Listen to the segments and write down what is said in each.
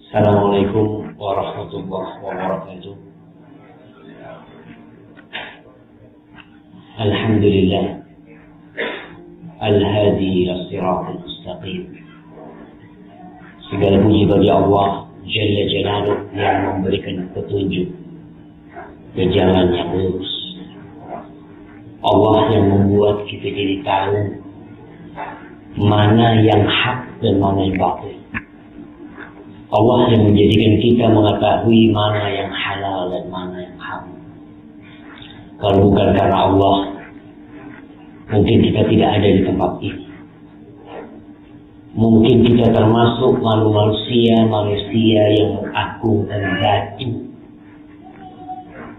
Assalamualaikum warahmatullahi wabarakatuh. Alhamdulillah Al-Hadi ila siratal mustaqim. Segala puji bagi Allah Jalla Jalaluh yang memberikan petunjuk ke jalan yang lurus. Allah yang membuat kita jadi tahu mana yang hak dan mana yang batil. Allah yang menjadikan kita mengetahui mana yang halal dan mana yang haram. Kalau bukan karena Allah, mungkin kita tidak ada di tempat ini. Mungkin kita termasuk manusia yang mengagungkan batu.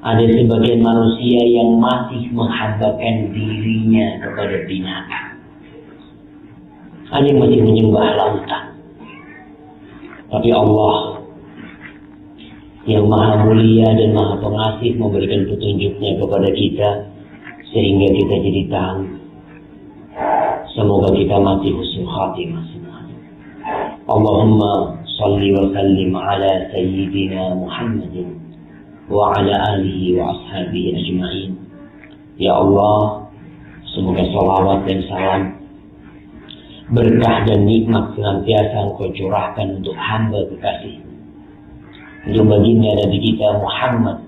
Ada sebagian manusia yang masih menghambakan dirinya kepada binatang. Ada yang masih menyembah lautan. Tapi Allah yang maha mulia dan maha pengasih memberikan petunjuknya kepada kita sehingga kita jadi tahu. Semoga kita mati husnul khatimah semuanya. Allahumma salli wa sallim ala sayyidina Muhammadin wa ala alihi wa ashabihi ajma'in. Ya Allah, semoga salawat dan salam, berkah dan nikmat senantiasa Engkau curahkan untuk hamba kekasih, untuk baginda Nabi kita Muhammad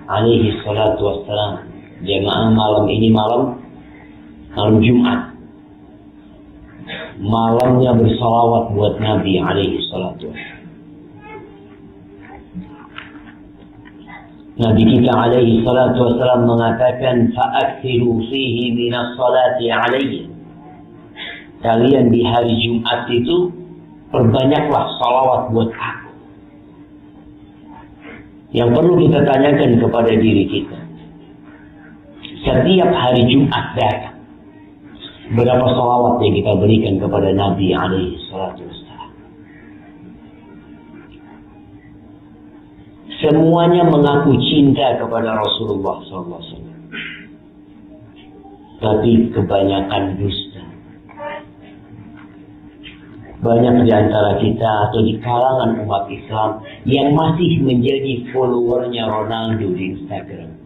alaihi salatu wassalam. Jemaah, malam ini malam Jumat, malamnya bersalawat buat Nabi alaihi salatu wassalam. Nabi kita alaihi salatu wassalam mengatakan, fa'aksiru fihi minas salati alaihi. Kalian di hari Jumat itu perbanyaklah salawat buat aku. Yang perlu kita tanyakan kepada diri kita, setiap hari Jumat datang, berapa salawat yang kita berikan kepada Nabi alaihi salatu wassalam? Semuanya mengaku cinta kepada Rasulullah SAW, tapi kebanyakan dusta. Banyak di antara kita atau di kalangan umat Islam yang masih menjadi followernya Ronaldo di Instagram.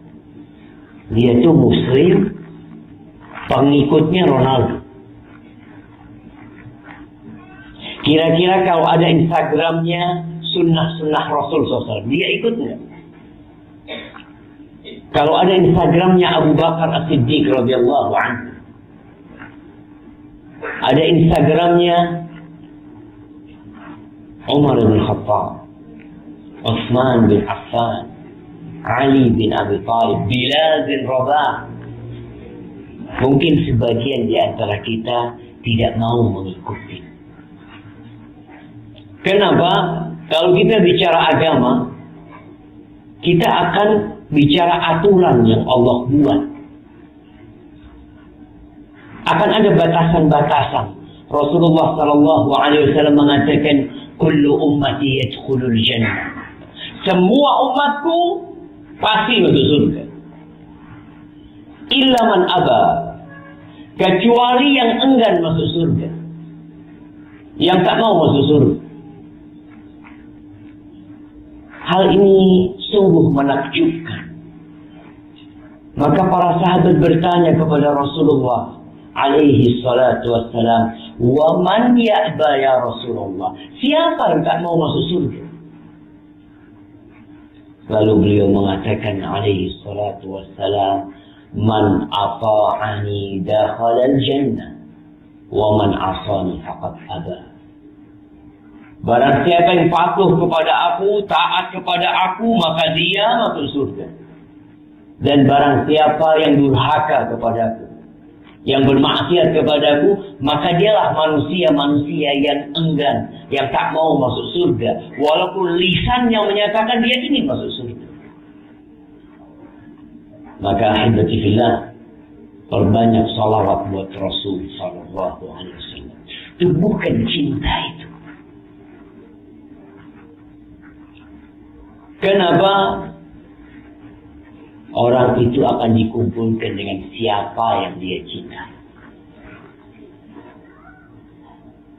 Dia tuh Muslim, pengikutnya Ronaldo. Kira-kira kalau ada Instagramnya sunnah-sunnah Rasul SAW, dia ikut nggak? Kalau ada Instagramnya Abu Bakar As-Siddiq radhiyallahu anhu, ada Instagramnya Umar bin Khattab, Utsman bin Affan, Ali bin Abi Thalib, Bilal bin Rabah, mungkin sebagian di antara kita tidak mau mengikuti. Kenapa? Kalau kita bicara agama, kita akan bicara aturan yang Allah buat. Akan ada batasan-batasan. Rasulullah SAW mengatakan, kullu ummati yadkhulul jannah. Semua umatku pasti masuk surga. Illa man aba, kecuali yang enggan masuk surga, yang tak mau masuk surga. Hal ini sungguh menakjubkan. Maka para sahabat bertanya kepada Rasulullah alaihi salatu wassalam, wa man ya'ba ya Rasulullah? Siapa yang tak mau masuk surga? Lalu beliau mengatakan alaihi salatu wassalam, man ata'ani dakhala al-jannah wa man asani faqad aba. Barang siapa yang patuh kepada aku, taat kepada aku, maka dia masuk surga. Dan barang siapa yang durhaka kepadaku, yang bermaksiat kepadaku, maka dialah manusia-manusia yang enggan, yang tak mau masuk surga, walaupun lisannya menyatakan dia ingin masuk surga. Maka ahibati fillah, perbanyak salawat buat Rasul sallallahu alaihi wasallam. Itu bukan cinta itu. Kenapa? Orang itu akan dikumpulkan dengan siapa yang dia cinta.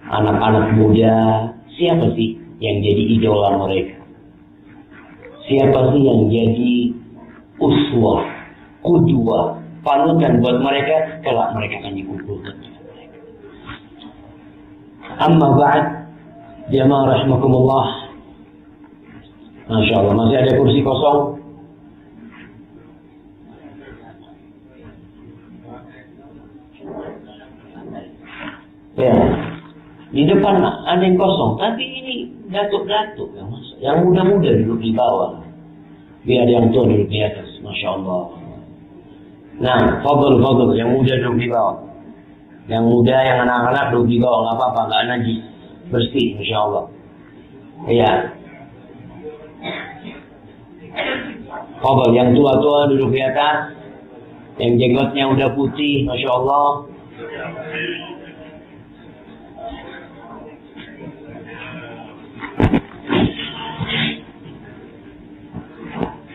Anak-anak muda, siapa sih yang jadi idola mereka? Siapa sih yang jadi uswah, qudwah, panutan buat mereka kelak mereka akan dikumpulkan dengan mereka. Amma ba'd, jamaah rahimakumullah. Masya Allah, masih ada kursi kosong? Ya, di depan ada yang kosong, tapi ini datuk-datuk yang masuk. Yang muda-muda duduk di bawah, biar yang tua duduk di atas. Masya Allah. Nah, fadl, yang muda duduk di bawah. Yang muda, yang anak-anak duduk di bawah, nggak apa-apa, nggak najis, bersih, Masya Allah. Iya. Fadl, yang tua-tua duduk di atas, yang jenggotnya udah putih, Masya Allah.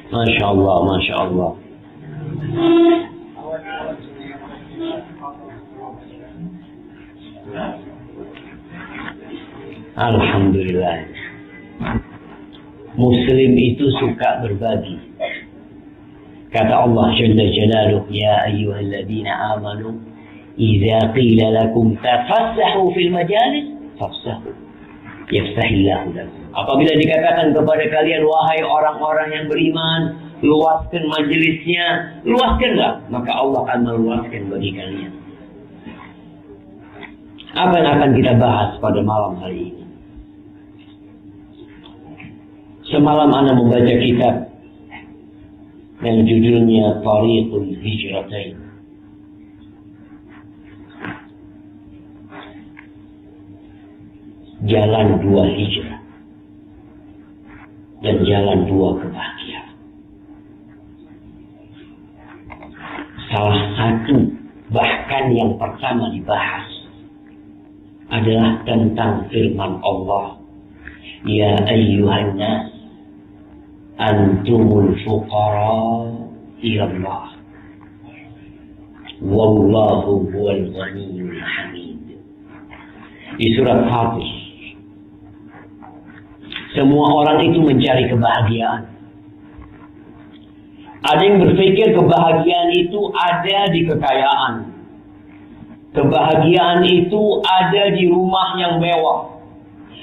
Masya Allah, Masya Allah. Alhamdulillah. Muslim itu suka berbagi. Kata Allah Jalla Jalaluhu, ya ayyuhalladzina amanu, idza qila lakum tafassahu fil majalis, fafsahu. Yafsahillahu lakum. Apabila dikatakan kepada kalian, wahai orang-orang yang beriman, luaskan majelisnya, luaskanlah, maka Allah akan meluaskan bagi kalian. Apa yang akan kita bahas pada malam hari ini? Semalam Ana membaca kitab yang judulnya Tariqul Hijratain. Jalan dua hijrah dan jalan dua kebahagiaan. Salah satu, bahkan yang pertama dibahas adalah tentang firman Allah, ya ayyuhan nas antumul fuqara ila Allah wallahu huwal ghaniyyul hamid. Di surat Fatir. Semua orang itu mencari kebahagiaan. Ada yang berpikir kebahagiaan itu ada di kekayaan. Kebahagiaan itu ada di rumah yang mewah.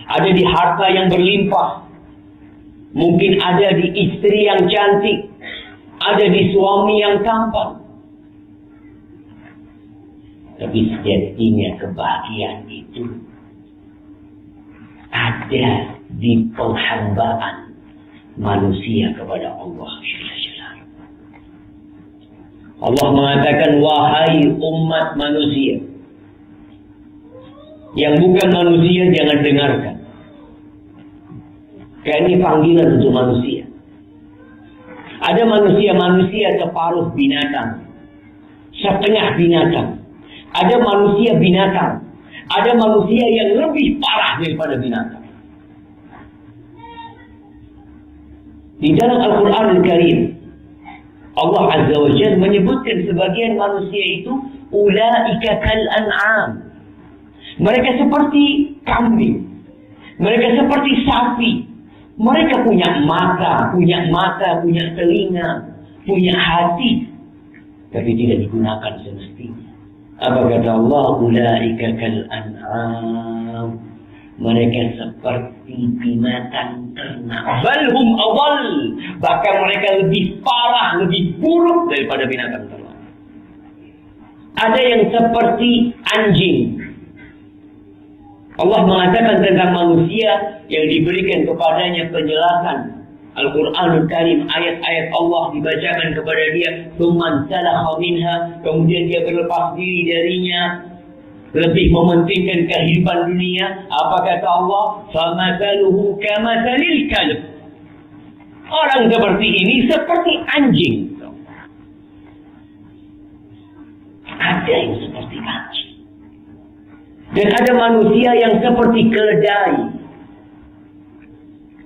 Ada di harta yang berlimpah. Mungkin ada di istri yang cantik. Ada di suami yang tampan. Tapi sejatinya kebahagiaan itu ada di penghambaan manusia kepada Allah. Allah mengatakan, wahai umat manusia. Yang bukan manusia jangan dengarkan. Karena ini panggilan untuk manusia. Ada manusia separuh binatang, setengah binatang. Ada manusia binatang. Ada manusia yang lebih parah daripada binatang. Di dalam Al-Quran Al-Karim, Allah Azza wa Jalla menyebutkan sebagian manusia itu ulaika kal an'am. Mereka seperti kambing. Mereka seperti sapi. Mereka punya mata, punya telinga, punya hati, tapi tidak digunakan semestinya. Apa kata Allah? Ulaika kal an'am. Mereka seperti binatang ternak. Balhum adall. Bahkan mereka lebih parah, lebih buruk daripada binatang ternak. Ada yang seperti anjing. Allah mengatakan tentang manusia yang diberikan kepadanya penjelasan Al-Quranul Karim, ayat-ayat Allah dibacakan kepada dia, tsumman salakha minha, kemudian dia berlepas diri darinya, lebih mementingkan kehidupan dunia. Apa kata Allah? Famathaluhu kamathalil kalb. Orang seperti ini seperti anjing. Ada yang seperti anjing. Dan ada manusia yang seperti keledai.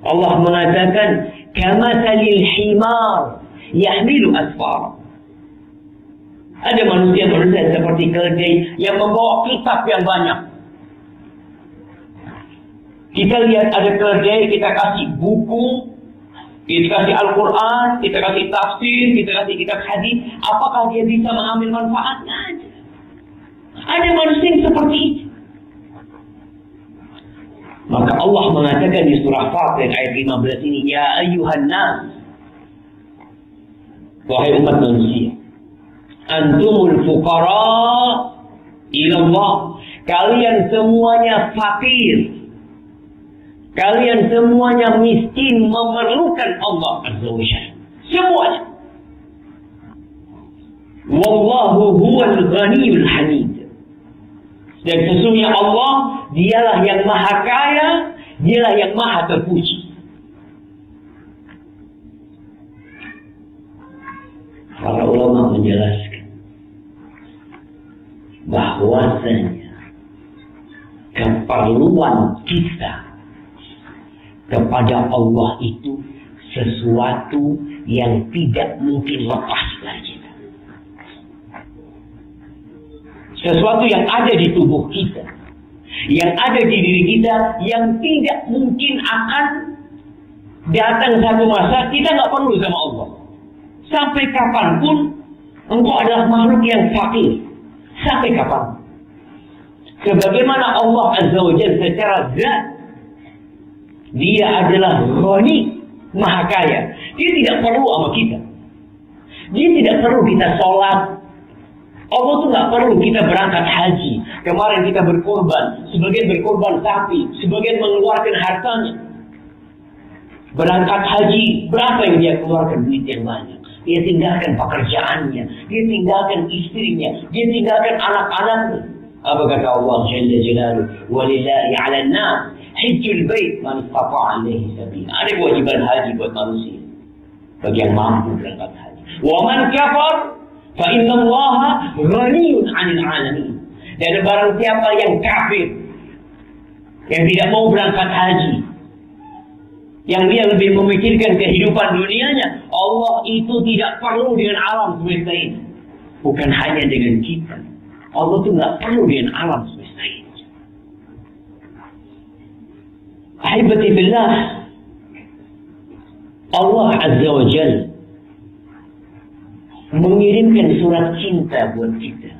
Allah mengatakan kamathalil himar yahmilu asfar. Ada manusia seperti keledai yang membawa kitab yang banyak. Kita lihat ada keledai, kita kasih buku, kita kasih Al-Quran, kita kasih tafsir, kita kasih kitab hadis. Apakah dia bisa mengambil manfaat? Tidak ada. Ada manusia yang seperti itu. Maka Allah mengatakan di surah Fatir ayat 15 ini, Ya ayyuhan nas, wahai umat manusia, antumul fuqara ilallah. Kalian semuanya fakir. Kalian semuanya miskin, memerlukan Allah Azza wa Jalla. Semuanya. Wallahu huwal ghaniyul hamid. Dan sesungguhnya Allah, dialah yang maha kaya, dialah yang maha terpuji. Para ulama menjelaskan bahwasanya keperluan kita kepada Allah itu sesuatu yang tidak mungkin lepas dari kita. Sesuatu yang ada di tubuh kita, yang ada di diri kita, yang tidak mungkin akan datang satu masa kita nggak perlu sama Allah. Sampai kapanpun engkau adalah makhluk yang fakir. Sampai kapan? Sebagaimana Allah Azza wa Jalla secara zat, Dia adalah Ghani, maha kaya. Dia tidak perlu sama kita. Dia tidak perlu kita sholat. Allah tuh nggak perlu kita berangkat haji. Kemarin kita berkorban, sebagian berkorban sapi, sebagian mengeluarkan hartanya. Berangkat haji, berapa yang dia keluarkan? Duit yang banyak. Dia tinggalkan pekerjaannya, dia tinggalkan istrinya, dia tinggalkan anak-anaknya. Apa kata Allah Jalla Jalaluhu? Walillahi 'alan nas hajjul bait man istata'a ilaihi sabila. Ada kewajiban haji buat manusia bagi yang mampu berangkat haji. Wa man kafar fa innallaha ghaniyun 'anil 'alamin. Dan barang siapa yang kafir, yang tidak mau berangkat haji, yang dia lebih memikirkan kehidupan dunianya, Allah itu tidak perlu dengan alam semesta ini. Bukan hanya dengan kita. Allah itu nggak perlu dengan alam semesta ini. Ahibati billah, Allah Azza wa Jalla mengirimkan surat cinta buat kita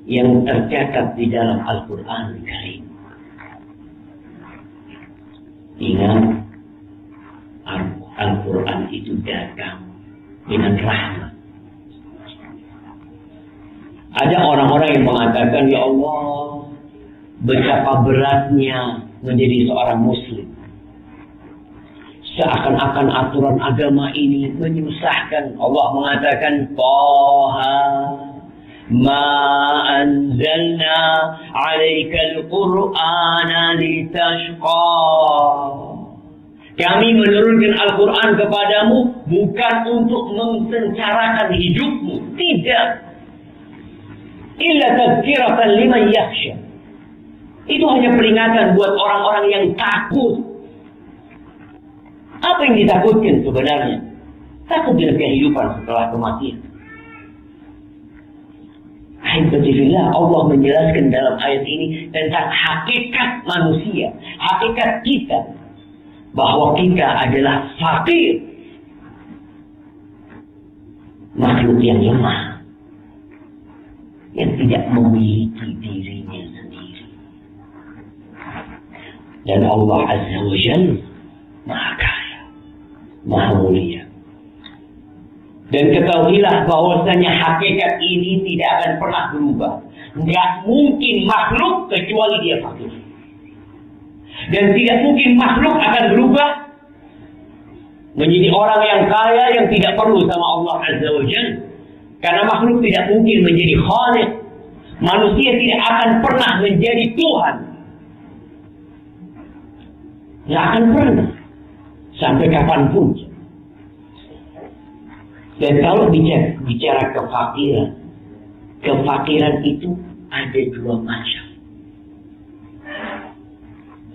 yang tercatat di dalam Al-Quran Karim. Ingat, Al-Quran itu datang dengan rahmat. Ada orang-orang yang mengatakan, Ya Allah, betapa beratnya menjadi seorang muslim. Seakan-akan aturan agama ini menyusahkan. Allah mengatakan, Taha ma anzalna 'alaikal Qur'ana litashqa. Kami menurunkan Al-Quran kepadamu bukan untuk mensengsarakan hidupmu. Tidak. Illa tadhkiratan liman yakhsha. Itu hanya peringatan buat orang-orang yang takut. Apa yang ditakutkan sebenarnya? Takut dengan kehidupan setelah kematian. Alhamdulillah, Allah menjelaskan dalam ayat ini tentang hakikat manusia, hakikat kita, bahwa kita adalah fakir, makhluk yang lemah, yang tidak memiliki dirinya sendiri. Dan Allah Azza wa Jalla maha kaya, maha mulia. Dan ketahuilah bahwasanya hakikat ini tidak akan pernah berubah. Nggak mungkin makhluk kecuali dia fakir. Dan tidak mungkin makhluk akan berubah menjadi orang yang kaya yang tidak perlu sama Allah Azza wa Jalla. Karena makhluk tidak mungkin menjadi khaliq. Manusia tidak akan pernah menjadi Tuhan. Nggak akan pernah. Sampai kapanpun. Dan kalau bicara kefakiran, kefakiran itu ada dua macam.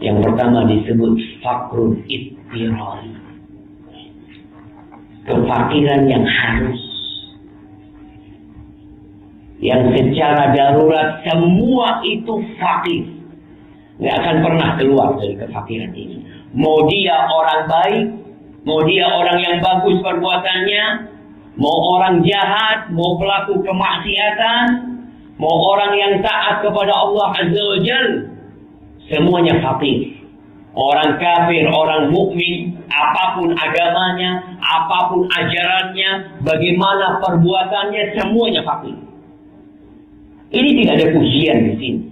Yang pertama disebut fakrun ittirari, kefakiran yang harus, yang secara darurat semua itu fakir. nggak akan pernah keluar dari kefakiran ini. Mau dia orang baik, mau dia orang yang bagus perbuatannya, mau orang jahat, mau pelaku kemaksiatan, mau orang yang taat kepada Allah Azza wa Jalla, semuanya fakir. Orang kafir, orang mukmin, apapun agamanya, apapun ajarannya, bagaimana perbuatannya, semuanya fakir. Ini tidak ada pujian di sini.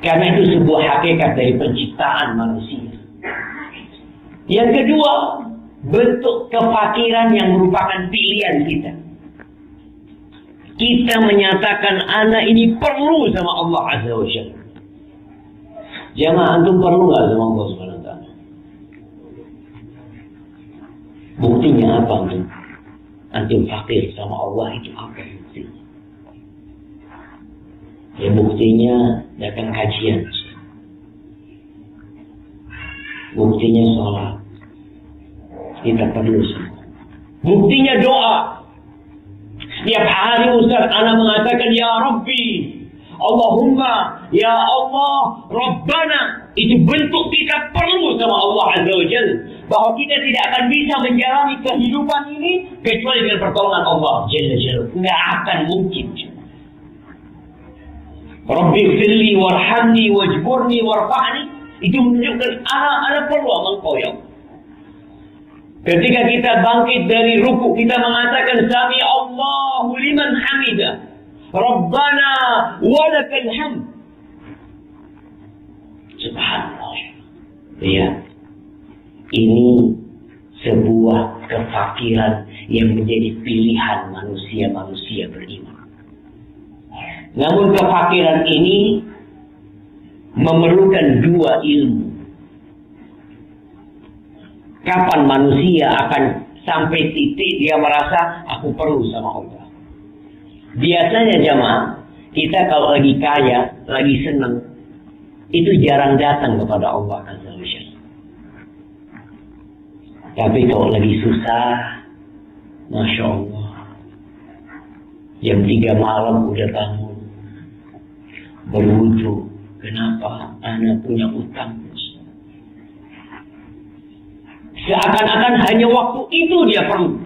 Karena itu sebuah hakikat dari penciptaan manusia. Yang kedua, bentuk kefakiran yang merupakan pilihan kita. Kita menyatakan anak ini perlu sama Allah Azza wa Jalla. Jamaah, antum perlu nggak sama Allah Subhanahu wa Ta'ala? Buktinya apa antum? Antum fakir sama Allah itu apa buktinya? Ya buktinya datang kajian. Buktinya sholat. Kita perlu semua. Buktinya doa. Setiap hari Ustaz ana mengatakan ya Rabbi, Allahumma, ya Allah, Rabbana. Itu bentuk kita perlu sama Allah Azza wa Jalla. Bahwa kita tidak akan bisa menjalani kehidupan ini kecuali dengan pertolongan Allah Jalla Jalla. Tidak akan mungkin. Rabbi firli warhamni wajburni warfa'ni. Itu menunjukkan anak perlu sama Engkau ya Allah. Ketika kita bangkit dari ruku, kita mengatakan Sami Allahu liman hamidah. Rabbana walakal hamd. Subhanallah. Ya. Ini sebuah kefakiran yang menjadi pilihan manusia-manusia beriman. Namun kefakiran ini memerlukan dua ilmu. Kapan manusia akan sampai titik dia merasa aku perlu sama Allah? Biasanya jamaah, kita kalau lagi kaya, lagi senang, itu jarang datang kepada Allah Azza wa Jalla. Tapi kalau lagi susah, Masya Allah, jam 3 malam udah bangun, berwudu. Kenapa? Anak punya utang. Seakan-akan hanya waktu itu dia perlu.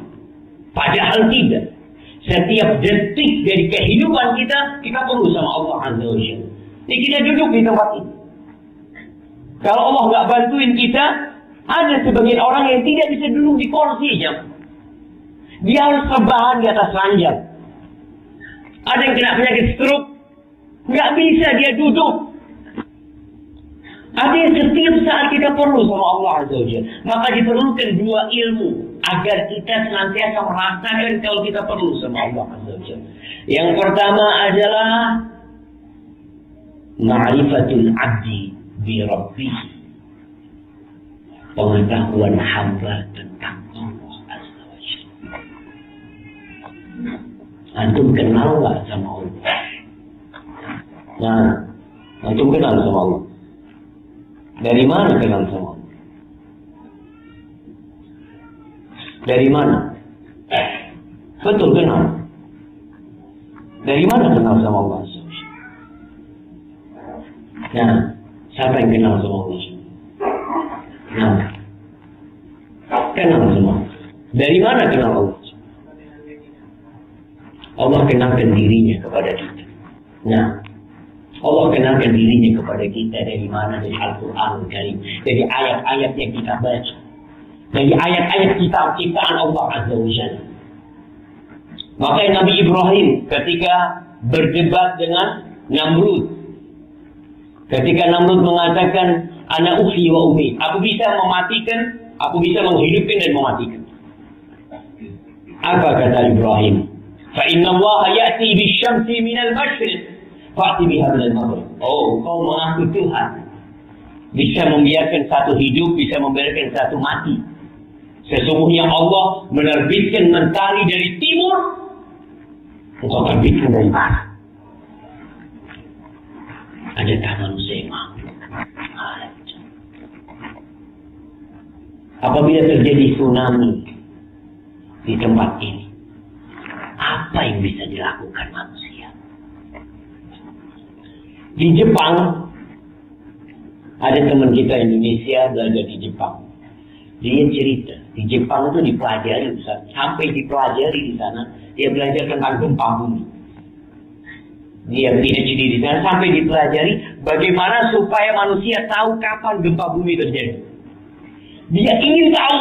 Padahal tidak. Setiap detik dari kehidupan kita perlu sama Allah Azza wa Jalla. Jadi kita duduk di tempat ini. Kalau Allah nggak bantuin kita, ada sebagian orang yang tidak bisa duduk di kursi jam. Dia harus rebahan di atas ranjang. Ada yang kena penyakit stroke, nggak bisa dia duduk. Ada yang setiap saat kita perlu sama Allah Azza wa Jalla. Maka diperlukan dua ilmu agar kita senantiasa merasakan kalau kita perlu sama Allah Azza wa Jalla. Yang pertama adalah ma'rifatul abdi bi rabbih. Pengetahuan hamba tentang Allah Azza wa Jalla. Antum kenal nggak sama Allah? Nah, antum kenal sama Allah. Dari mana kenal sama Allah? Dari mana? Betul kenal. Dari mana kenal sama Allah? Nah, siapa yang kenal sama Allah? Nah, kenal sama Allah. Dari mana kenal Allah? Allah kenalkan dirinya kepada kita. Nah, Allah kenalkan dirinya kepada kita dari mana? Dari Al-Quran Karim, dari ayat-ayat yang kita baca, dari ayat-ayat kitab ciptaan Allah Azza wa Jalla. Maka Nabi Ibrahim ketika berdebat dengan Namrud, ketika Namrud mengatakan ana uhyi wa umiit, aku bisa mematikan, aku bisa menghidupkan dan mematikan. Apa kata Ibrahim? Fa inna Allah ya'ti bisyamsi minal masyriq fa'ti biha minal maghrib. Oh, kau mengaku Tuhan bisa membiarkan satu hidup, bisa membiarkan satu mati. Sesungguhnya Allah menerbitkan mentari dari timur, engkau terbitkan dari barat. Adakah manusia yang mampu? Apabila terjadi tsunami di tempat ini, apa yang bisa dilakukan manusia? Di Jepang Ada teman kita Indonesia belajar di Jepang. Dia cerita, di Jepang itu dipelajari, sampai dipelajari di sana, dia belajar tentang gempa bumi. Dia PhD di sana sampai dipelajari bagaimana supaya manusia tahu kapan gempa bumi terjadi. Dia ingin tahu.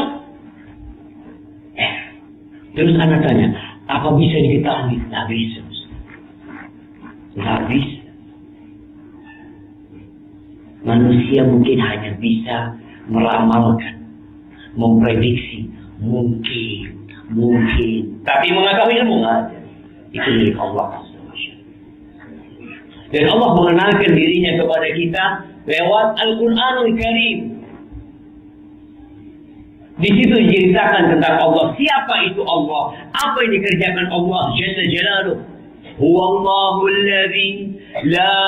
Terus anak tanya, apa bisa diketahui? Nggak bisa. Nggak bisa. Manusia mungkin hanya bisa meramalkan, memprediksi, mungkin. Tapi mengetahui ilmu nggak ada. Itu dari Allah. Dan Allah mengenalkan dirinya kepada kita lewat Al-Quranul Karim. Di situ diceritakan tentang Allah. Siapa itu Allah? Apa yang dikerjakan Allah Jalla Jalaluh? Huwallahu alladhi la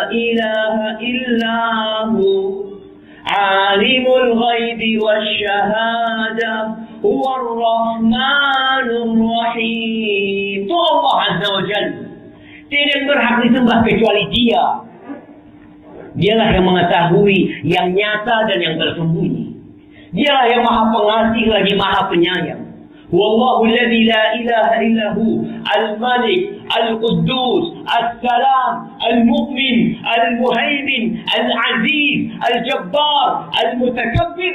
ilaha illahu alimul ghaibi wasyahadah huwar rahmanur rahim. Itu Allah Azza wa Jalla. Tidak berhak disembah kecuali Dia. Dialah yang mengetahui yang nyata dan yang tersembunyi. Dialah yang Maha Pengasih lagi Maha Penyayang. Wallahu alladzi la ilaha illahu al-Malik, al-Quddus, al-Salam, al-Mu'min, al-Muhaimin, al-Aziz, al-Jabbar, al-Mutakabbir.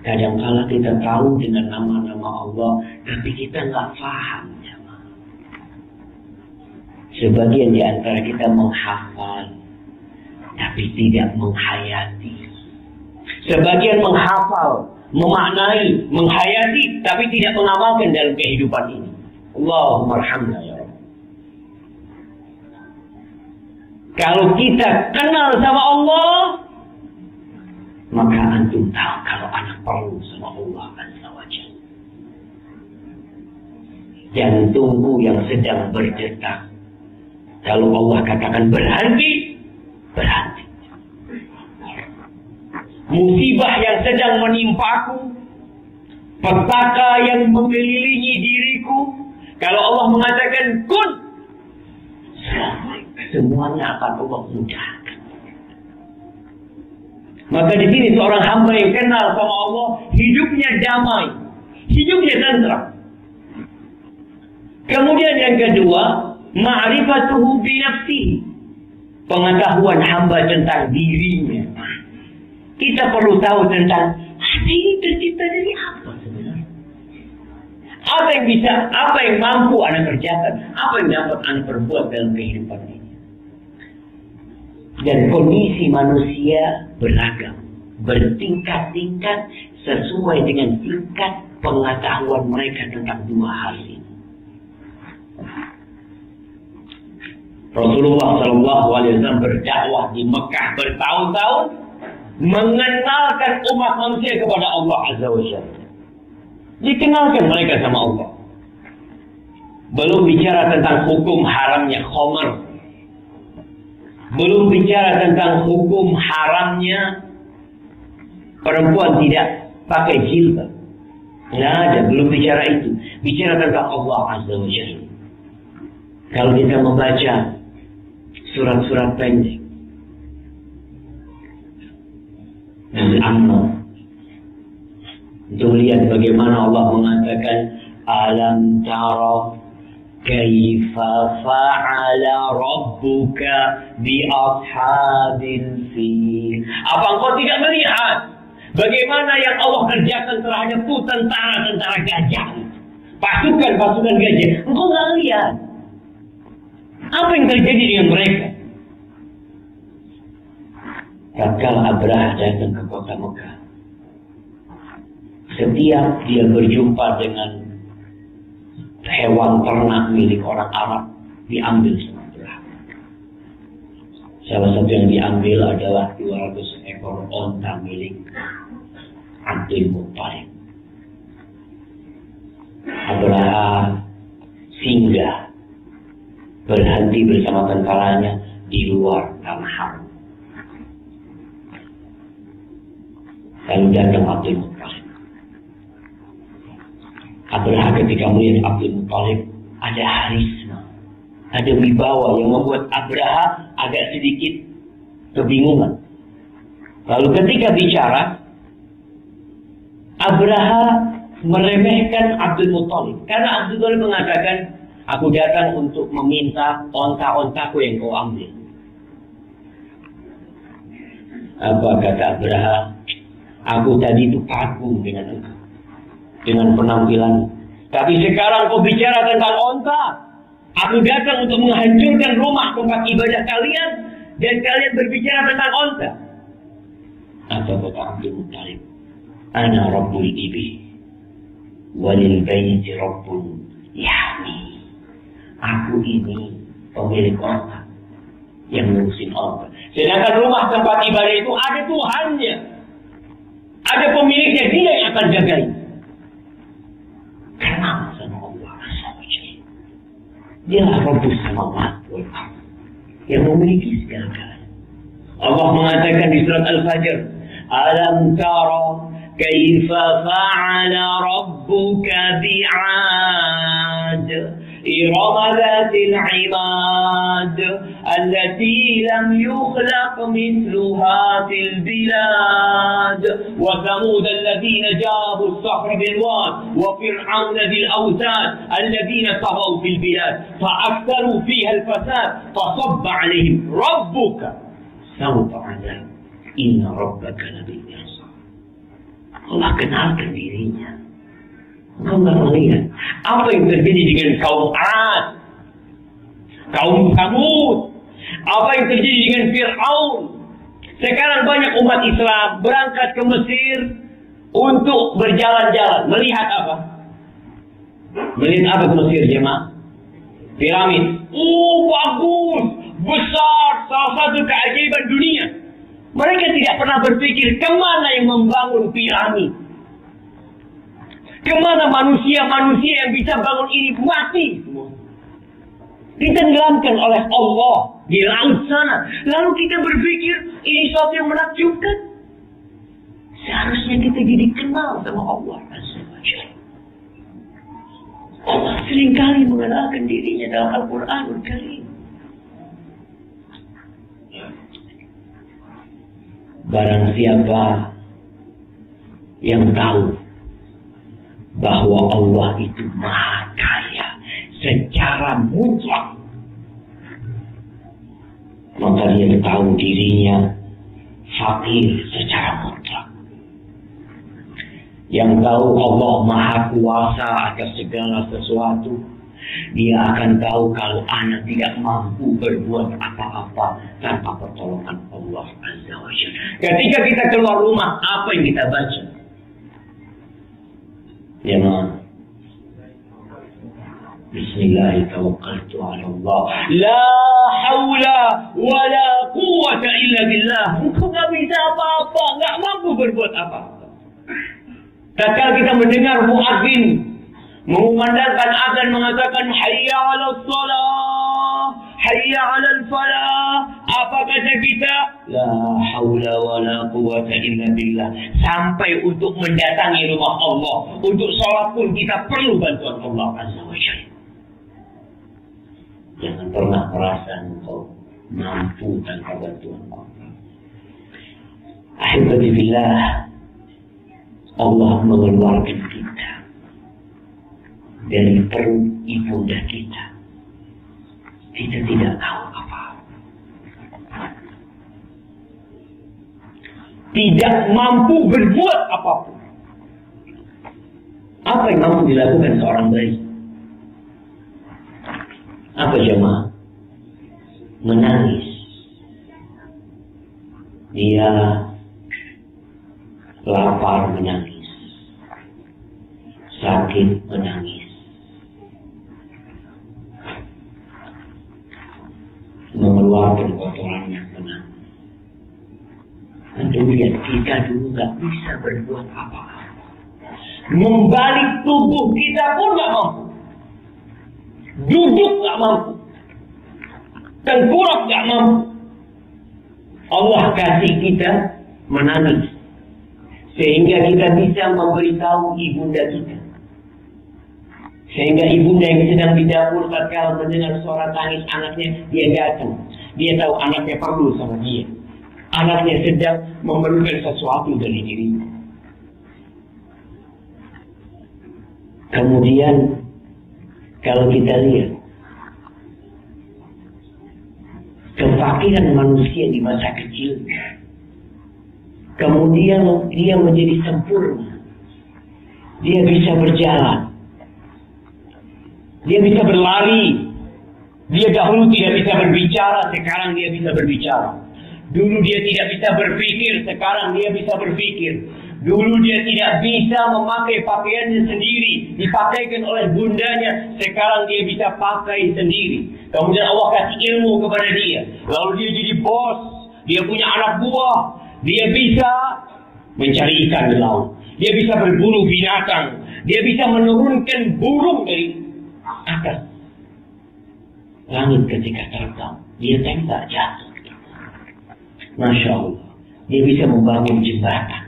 Kadang-kala kita tahu dengan nama-nama Allah, tapi kita nggak paham. Sebagian di antara kita menghafal, tapi tidak menghayati. Sebagian menghafal, memaknai, menghayati, tapi tidak mengamalkan dalam kehidupan ini. Allahumma arhamna ya Allah. Kalau kita kenal sama Allah, maka antum tahu kalau anak perlu sama Allah Azza wa Jalla. Jantungmu yang sedang berdetak, kalau Allah katakan berhenti, berhenti. Musibah yang sedang menimpaku, petaka yang mengelilingi diriku, kalau Allah mengatakan kun, semuanya akan Allah mudahkan. Maka di sini seorang hamba yang kenal sama Allah, hidupnya damai, hidupnya tenteram. Kemudian yang kedua, ma'rifatuhu bi nafsihi, pengetahuan hamba tentang dirinya. Kita perlu tahu tentang hati ini tercipta dari apa sebenarnya. Apa yang mampu anak kerjakan, apa yang dapat anak perbuat dalam kehidupan ini. Dan kondisi manusia beragam, bertingkat-tingkat sesuai dengan tingkat pengetahuan mereka tentang dua hal ini. Rasulullah SAW berdakwah di Mekah bertahun-tahun, mengenalkan umat manusia kepada Allah Azza wa Jalla. Dikenalkan mereka sama Allah. Belum bicara tentang hukum haramnya khamr, belum bicara tentang hukum haramnya perempuan tidak pakai jilbab. Nggak ada, belum bicara itu. Bicara tentang Allah Azza wa Jalla. Kalau kita membaca surat-surat pendek, Al-An'am, untuk lihat bagaimana Allah mengatakan alam tara kaifa fa'ala rabbuka bi ashabil fil. Apa engkau tidak melihat bagaimana yang Allah kerjakan terhadap tentara-tentara gajah, pasukan-pasukan gajah? Engkau nggak lihat apa yang terjadi dengan mereka. Tatkala Abraha datang ke kota Mekah, setiap dia berjumpa dengan hewan ternak milik orang Arab, diambil sama Abraha. Salah satu yang diambil adalah 200 ekor onta milik Abdul Muttalib. Abraha singgah, berhenti bersama tentaranya di luar tanah haram. Lalu datang Abdul Muttalib. Abraha ketika melihat Abdul Muttalib, ada harisma, ada wibawa yang membuat Abraha agak sedikit kebingungan. Lalu ketika bicara, Abraha meremehkan Abdul Muthalib. Karena Abdul Muthalib mengatakan, aku datang untuk meminta onta-ontaku yang kau ambil. Apa kata Abraha? Aku tadi itu kagum dengan engkau, dengan penampilan. Tapi sekarang kau bicara tentang onta. Aku datang untuk menghancurkan rumah tempat ibadah kalian, dan kalian berbicara tentang onta. Apa kata Abdul Muthalib? Ana rabbul ibil, walil bayti rabbun yahmi. Aku ini pemilik onta, yang ngurusin onta. Sedangkan rumah tempat ibadah itu ada Tuhannya, ada pemiliknya, dia yang akan jagain. Kenal sama Allah SWT. Dialah Rabbus samawati wal ardh, yang memiliki segala-galanya. Allah mengatakan di surat Al-Fajr, alam tara kaifa fa'ala rabbuka bi'ad إرم ذات العماد التي لم يخلق مثلها في البلاد وثمود الذين جابوا الصخر بالواد وفرعون ذي الأوتاد الذين طغوا في البلاد فأكثروا فيها الفساد فصب عليهم ربك سوط عذاب إن ربك لبالمرصاد. Allah kenalkan dirinya. Engkau nggak melihat apa yang terjadi dengan kaum Ad, kaum Tsamud, apa yang terjadi dengan Fir'aun. Sekarang banyak umat Islam berangkat ke Mesir untuk berjalan-jalan. Melihat apa? Melihat apa ke Mesir, jemaah? Piramid. Bagus, besar, salah satu keajaiban dunia. Mereka tidak pernah berpikir kemana yang membangun piramid. Kemana manusia-manusia yang bisa bangun ini mati semua. Ditenggelamkan oleh Allah di laut sana. Lalu kita berpikir ini sesuatu yang menakjubkan. Seharusnya kita jadi kenal sama Allah Azza wa Jalla. Allah seringkali mengenalkan dirinya dalam Al-Quranul Karim. Barang siapa yang tahu bahwa Allah itu maha kaya secara mutlak, maka dia tahu dirinya fakir secara mutlak. Yang tahu Allah maha kuasa atas segala sesuatu, dia akan tahu kalau anak tidak mampu berbuat apa-apa tanpa pertolongan Allah Azza wa Jalla. Ketika kita keluar rumah, apa yang kita baca? Jemaah, Bismillah tawakkaltu ala Allah, la hawla wa la quwwata illa billah. Engkau gak bisa apa-apa, gak mampu berbuat apa-apa. Tatkala kita mendengar muadzin mengumandangkan azan mengatakan hayya 'alas shalah, hayya 'alal falah, apa kata kita? La haula wala quwwata illa billah. Sampai untuk mendatangi rumah Allah, untuk sholat pun kita perlu bantuan Allah Azza wa Jalla. Jangan pernah merasa engkau mampu tanpa bantuan Allah. Ahibati billah, Allah mengeluarkan kita dari perut ibunda kita. Kita tidak tahu apa. Tidak mampu berbuat apapun. Apa yang mampu dilakukan seorang bayi? Apa jemaah? Menangis. Dia lapar menangis, sakit menangis, mengeluarkan kotorannya menangis. Tentu lihat, kita dulu gak bisa berbuat apa-apa. Membalik tubuh kita pun gak mampu. Duduk gak mampu. Tengkurap gak mampu. Allah kasih kita menangis, sehingga kita bisa memberitahu ibunda kita. Sehingga ibunda yang sedang di dapur tatkala mendengar suara tangis anaknya, dia datang. Dia tahu anaknya perlu sama dia. Anaknya sedang memerlukan sesuatu dari dirinya. Kemudian kalau kita lihat kefakiran manusia di masa kecil, kemudian dia menjadi sempurna. Dia bisa berjalan, dia bisa berlari. Dia dahulu tidak bisa berbicara, sekarang dia bisa berbicara. Dulu dia tidak bisa berpikir, sekarang dia bisa berpikir. Dulu dia tidak bisa memakai pakaiannya sendiri, dipakaikan oleh bundanya, sekarang dia bisa pakai sendiri. Kemudian Allah kasih ilmu kepada dia, lalu dia jadi bos, dia punya anak buah, dia bisa mencari ikan di laut, dia bisa berburu binatang, dia bisa menurunkan burung dari atas langit ketika terbang, dia tembak jatuh. Masya Allah, dia bisa membangun jembatan,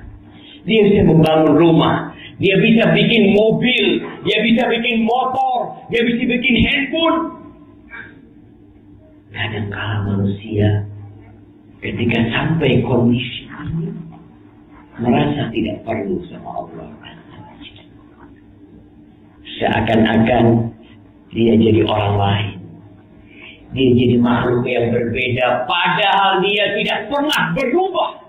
dia bisa membangun rumah, dia bisa bikin mobil, dia bisa bikin motor, dia bisa bikin handphone. Kadang-kala manusia ketika sampai kondisi ini merasa tidak perlu sama Allah. Seakan-akan dia jadi orang lain. Dia jadi makhluk yang berbeda, padahal dia tidak pernah berubah.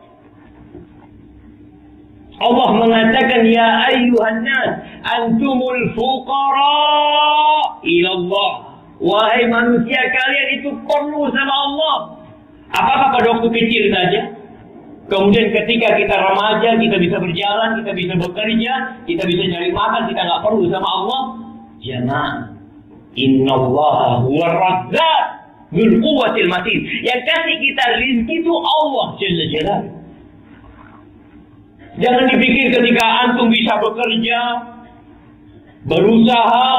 Allah mengatakan, ya ayyuhan nas, antumul fuqara ila Allah. Wahai manusia, kalian itu perlu sama Allah. Apakah pada waktu kecil saja? Kemudian ketika kita remaja, kita bisa berjalan, kita bisa bekerja, kita bisa cari makan, kita nggak perlu sama Allah. Jamaah, innallaha huwa razzaq dzul quwwatil matin. Yang kasih kita rezeki itu Allah Jalla Jalaluhu. Jangan dipikir ketika antum bisa bekerja, berusaha,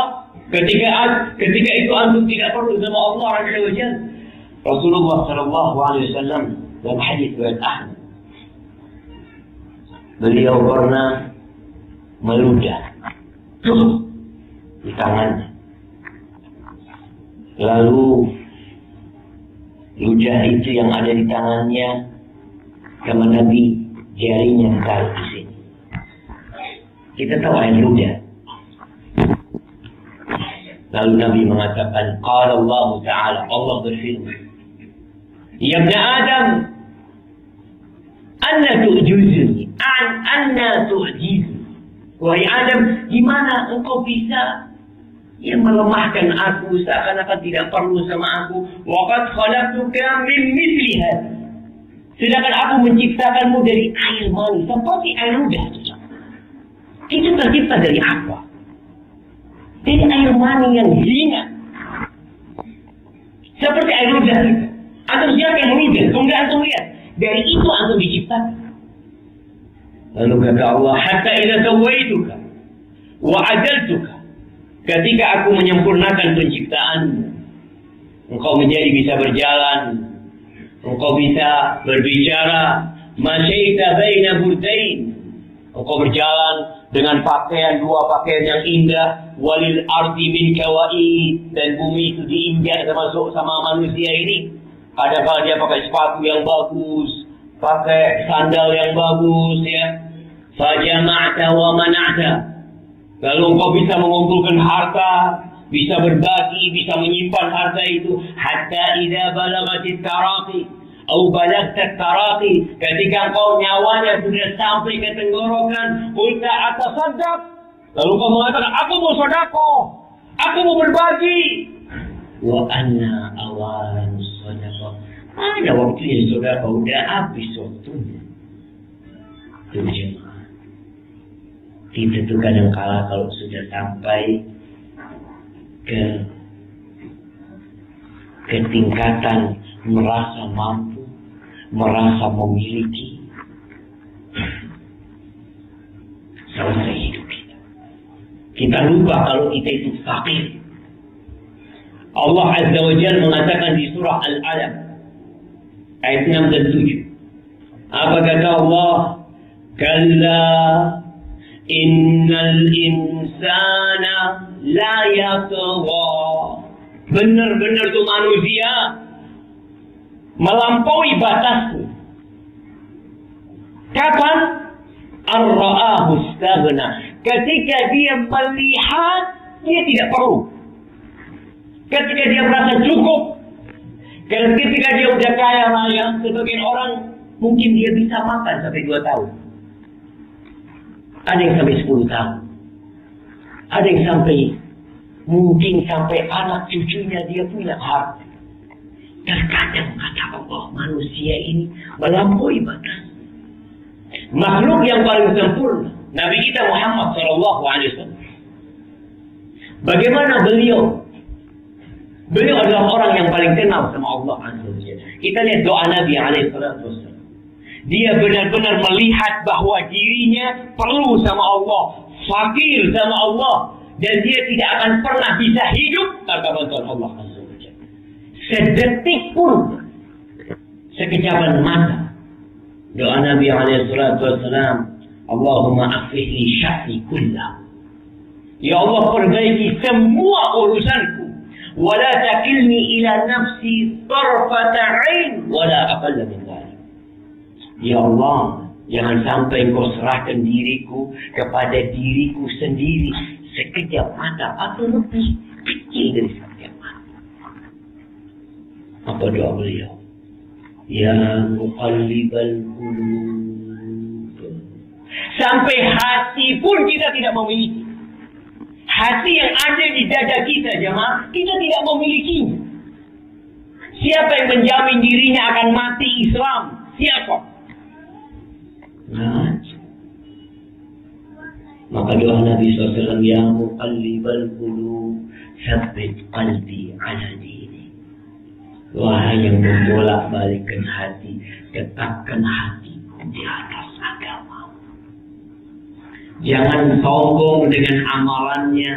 ketika itu antum tidak perlu sama Allah Azza wa Jalla. Rasulullah sallallahu alaihi wasallam dalam hadis riwayat Ahmad, beliau pernah meludah di tangannya. Lalu ludah itu yang ada di tangannya kama Nabi jarinya ditaruh di sini. Kita tahu air ludah. Lalu Nabi mengatakan, qala Allah Ta'ala, Allah berfirman, ya ibn Adam, anna tu'jizuni, anna tu'jizu. Wahai Adam, gimana engkau bisa melemahkan aku, seakan-akan tidak perlu sama aku. Waqad khalaqtuka min mithli hadha. Sedangkan aku menciptakanmu dari air mani, seperti air ludah. Itu tercipta dari apa? Dari air mani yang hina, seperti air ludah. Antum siapkan ludah, kemudian antum lihat, dari itu antum diciptakan. Lalu kata Allah, hatta idza sawaituka wa adaltuka, ketika aku menyempurnakan penciptaanmu, engkau menjadi bisa berjalan, engkau bisa berbicara, masyaita baina burdain, engkau berjalan dengan pakaian, dua pakaian yang indah, walil ardi min kawaid, dan bumi itu diinjak termasuk sama manusia ini. Kadang-kadang dia pakai sepatu yang bagus, pakai sandal yang bagus, ya. Fajama'ta wa mana'ta. Lalu engkau bisa mengumpulkan harta, bisa berbagi, bisa menyimpan harta itu. Hatta idza balagatit taraqi atau balagtat taraqi, ketika engkau nyawanya sudah sampai ke tenggorokan, qulta atasaddaq, lalu engkau mengatakan, aku mau sedekah, aku mau berbagi. Wa anna awalan sedekah, ada waktunya sedekah, udah habis waktunya. Itu kita tuh kadang-kala kalau sudah sampai ke tingkatan merasa mampu, merasa memiliki, selesai hidup kita. Kita lupa kalau kita itu fakir. Allah Azza wa Jalla mengatakan di surah Al-Alaq ayat 6 dan 7. Apa kata Allah? Kalla innal insana la yatgha. Benar-benar tuh manusia melampaui batasnya. Kapan? Ar-ra'ahu istaghna. Ketika dia melihat dia tidak perlu. Ketika dia merasa cukup. Ketika dia udah kaya raya, sebagian orang mungkin dia bisa makan sampai 2 tahun. Ada yang sampai 10 tahun. Ada yang mungkin sampai anak cucunya dia punya harta. Terkadang kata Allah, manusia ini melampaui batas. Makhluk yang paling sempurna, Nabi kita Muhammad SAW. Bagaimana beliau? Beliau adalah orang yang paling kenal sama Allah Azza wa Jalla. Kita lihat doa Nabi SAW. Dia benar-benar melihat bahwa dirinya perlu sama Allah, fakir sama Allah, dan dia tidak akan pernah bisa hidup tanpa bantuan Allah Azza wa Jalla. Sedetik pun, sekejapan mata. Doa Nabi SAW, Allahumma afih li sya'ni kullah. Ya Allah, perbaiki semua urusanku. Wala takilni ila nafsi tarfata 'ain wala aqalla min dhalik. Ya Allah, jangan sampai Engkau serahkan diriku kepada diriku sendiri sekejap mata atau lebih kecil dari sekejap mata. Apa doa beliau? Ya muqallibal qulub. Sampai hati pun kita tidak memiliki. Hati yang ada di dada kita, jemaah, kita tidak memilikinya. Siapa yang menjamin dirinya akan mati Islam? Siapa? Nah, maka doa Nabi SAW, ya muqallibal qulub, tsabbit qalbi ala dini. Wahai yang membolak-balikkan hati, tetapkan hatiku di atas agama. Jangan sombong dengan amalannya,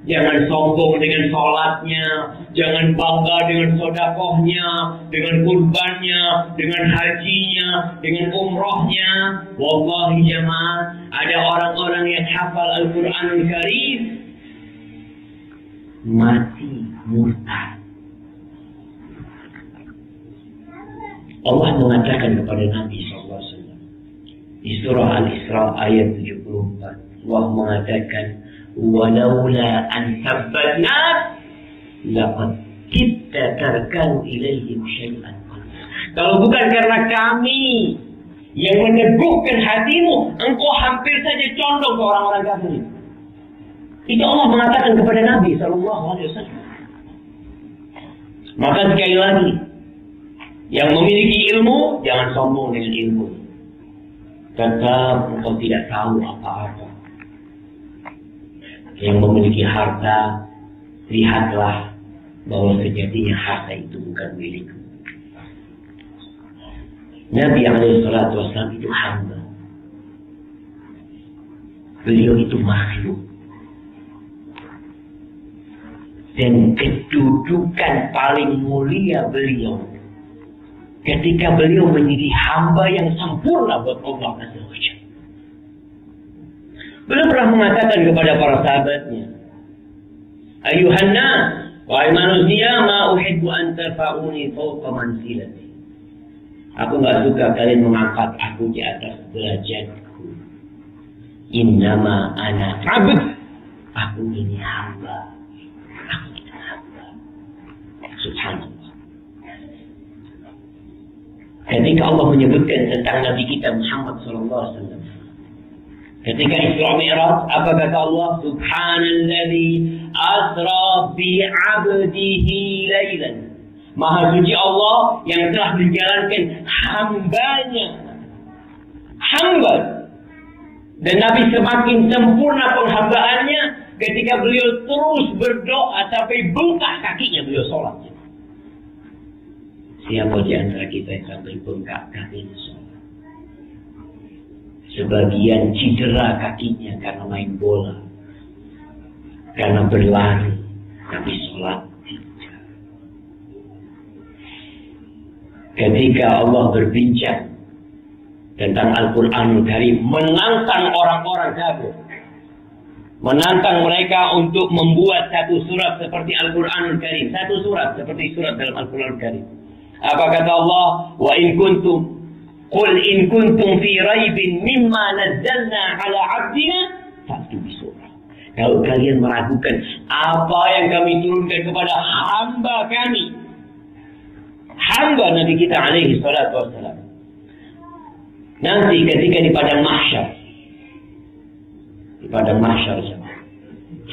jangan sombong dengan sholatnya, jangan bangga dengan sodakohnya, dengan kurbannya, dengan hajinya, dengan umrohnya. Wallahi jemaah, ada orang-orang yang hafal Al-Quranul Karim mati murtad. Allah mengatakan kepada Nabi SAW di surah Al-Isra ayat 74, Allah mengatakan, walaula an sabbatnak laqad kitta tarkanu ilaihim syai'an. Kalau bukan karena kami yang meneguhkan hatimu, engkau hampir saja condong ke orang-orang kafir. Itu Allah mengatakan kepada Nabi SAW. Maka sekali lagi, yang memiliki ilmu jangan sombong dengan ilmu. Tetap engkau tidak tahu apa-apa. Yang memiliki harta, lihatlah bahwa sejatinya harta itu bukan milikmu. Nabi SAW itu hamba. Beliau itu makhluk. Dan kedudukan paling mulia beliau ketika beliau menjadi hamba yang sempurna buat Allah Azza wa Jalla. Beliau pernah mengatakan kepada para sahabatnya, Ayuhan nas, wahai manusia, ma uhibbu an tarfa'uni fawqa manzilati. Aku enggak suka kalian mengangkat aku di atas derajatku. Innama ana 'abd. Aku ini hamba. Aku ini hamba. Subhanallah. Ketika Allah menyebutkan tentang Nabi kita Muhammad SAW, ketika Isra Mi'raj, apa kata Allah? Subhanalladzi asra bi 'abdihi lailan. Maha suci Allah yang telah menjalankan hambanya. Hamba. Dan Nabi semakin sempurna penghambaannya ketika beliau terus berdoa sampai bengkak kakinya beliau sholat. Siapa di antara kita yang sampai bengkak kakinya sholat? Sebagian cedera kakinya karena main bola, karena berlari, tapi sholat tidak. Ketika Allah berbincang tentang Al-Quranul Karim, menantang orang-orang kafir, menantang mereka untuk membuat satu surat seperti Al-Quranul Karim, satu surat seperti surat dalam Al-Quranul Karim. Apa kata Allah? Wa in kuntum Qul in kuntum fi raibin mimma nazzalna ala 'abdina fa'tu bi surah. Kalau kalian meragukan apa yang kami turunkan kepada hamba kami, hamba Nabi kita alaihi salatu wassalam, nanti ketika di padang mahsyar,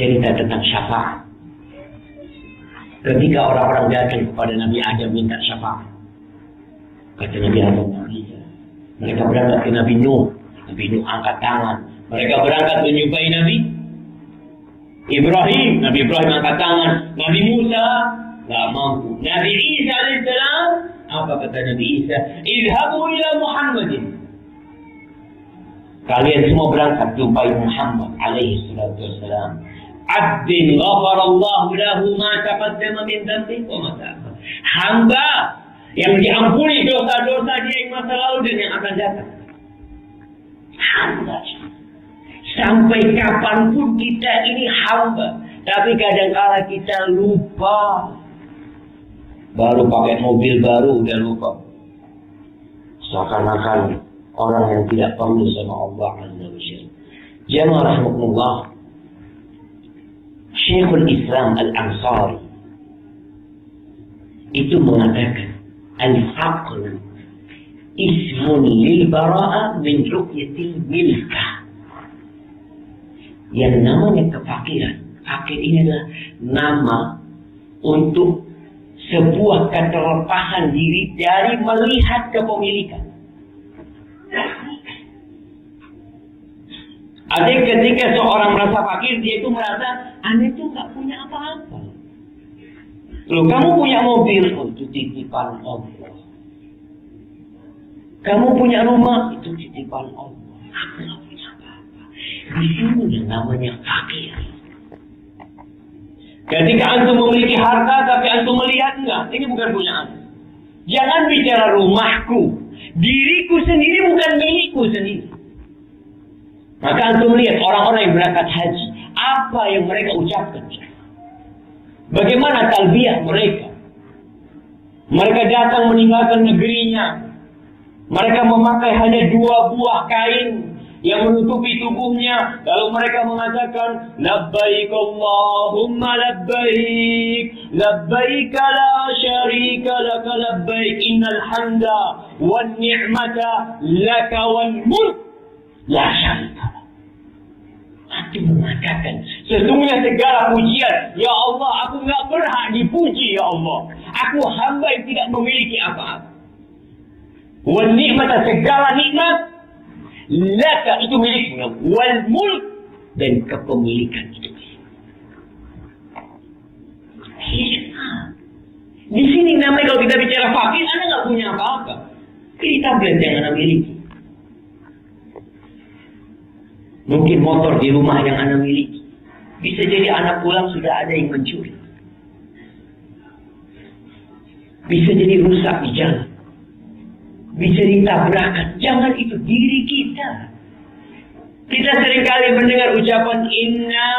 cerita tentang syafaat. Ketika orang-orang datang kepada Nabi Adam minta syafaat, kata Nabi Adam, mereka berangkat ke Nabi Nuh. Nabi Nuh angkat tangan. Mereka berangkat menjumpai Nabi Ibrahim. Nabi Ibrahim angkat tangan. Nabi Musa tak mampu. Nabi Isa alaihissalam, apa kata Nabi Isa? Idhabu ila Muhammadin. Kalian semua berangkat jumpai Muhammad alaihi salatu wassalam. Abdin ghafarallahu lahu ma taqaddama min dhanbihi wa ma ta'akhkhar. Hamba yang diampuni dosa-dosa dia yang masa lalu dan yang akan datang. Hamba. Sampai kapanpun kita ini hamba. Tapi kadang-kala kita lupa. Baru pakai mobil baru udah lupa. Seakan-akan orang yang tidak perlu sama Allah Azza wa Jalla. Jamaah rahmatullah. Syekhul Islam Al-Ansari itu mengatakan al-faqr ismun lil bara'a min ru'yatil milkah. Yang namanya kefakiran, fakir ini adalah nama untuk sebuah keterlepasan diri dari melihat kepemilikan. Ada ketika seorang merasa fakir, dia itu merasa, Anda itu nggak punya apa-apa. Loh, kamu punya mobil, oh, itu titipan Allah. Kamu punya rumah, itu titipan Allah. Aku nggak punya apa-apa. Di sini yang namanya fakir. Ketika antum memiliki harta, tapi antum melihat enggak, ini bukan punya antum. Jangan bicara rumahku. Diriku sendiri bukan milikku sendiri. Maka antum lihat orang-orang yang berangkat haji, apa yang mereka ucapkan? Bagaimana talbiyah mereka? Mereka datang meninggalkan negerinya. Mereka memakai hanya 2 buah kain yang menutupi tubuhnya. Lalu mereka mengatakan, labbaik Allahumma labbaik, labbaik la syarika laka labbaik, innal hamda wan ni'mata laka wal mulk la syarika. Aku mengatakan, sesungguhnya segala pujian, ya Allah, aku enggak berhak dipuji, ya Allah. Aku hamba yang tidak memiliki apa-apa. Wan ni'mata, segala nikmat, laka, itu milikmu. Wal mulk, dan kepemilikan itu. Di sini namanya kalau kita bicara fakir, Anda nggak punya apa-apa. Kita belanja yang Anda miliki. Mungkin motor di rumah yang Anda miliki. Bisa jadi anak pulang sudah ada yang mencuri. Bisa jadi rusak di jalan. Bisa ditabrakan. Jangan itu diri kita. Kita seringkali mendengar ucapan inna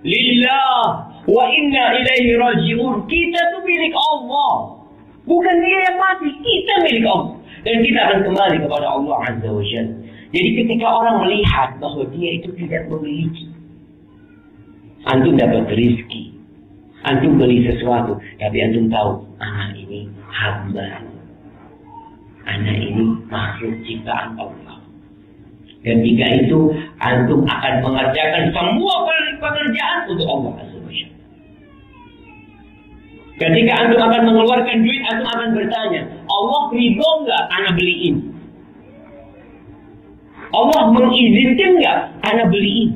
lillah wa inna ilaihi raji'un. Kita itu milik Allah. Bukan dia yang mati. Kita milik Allah. Dan kita akan kembali kepada Allah Azza wa Jalla. Jadi ketika orang melihat bahwa dia itu tidak memiliki, antum dapat rezeki, antum beli sesuatu, tapi antum tahu, anak ini hamba, anak ini makhluk ciptaan Allah. Dan jika itu, antum akan mengerjakan semua pekerjaan untuk Allah Azza wa Jalla. Ketika antum akan mengeluarkan duit, antum akan bertanya, Allah ridho nggak anak beliin? Allah mengizinkan nggak anak beliin?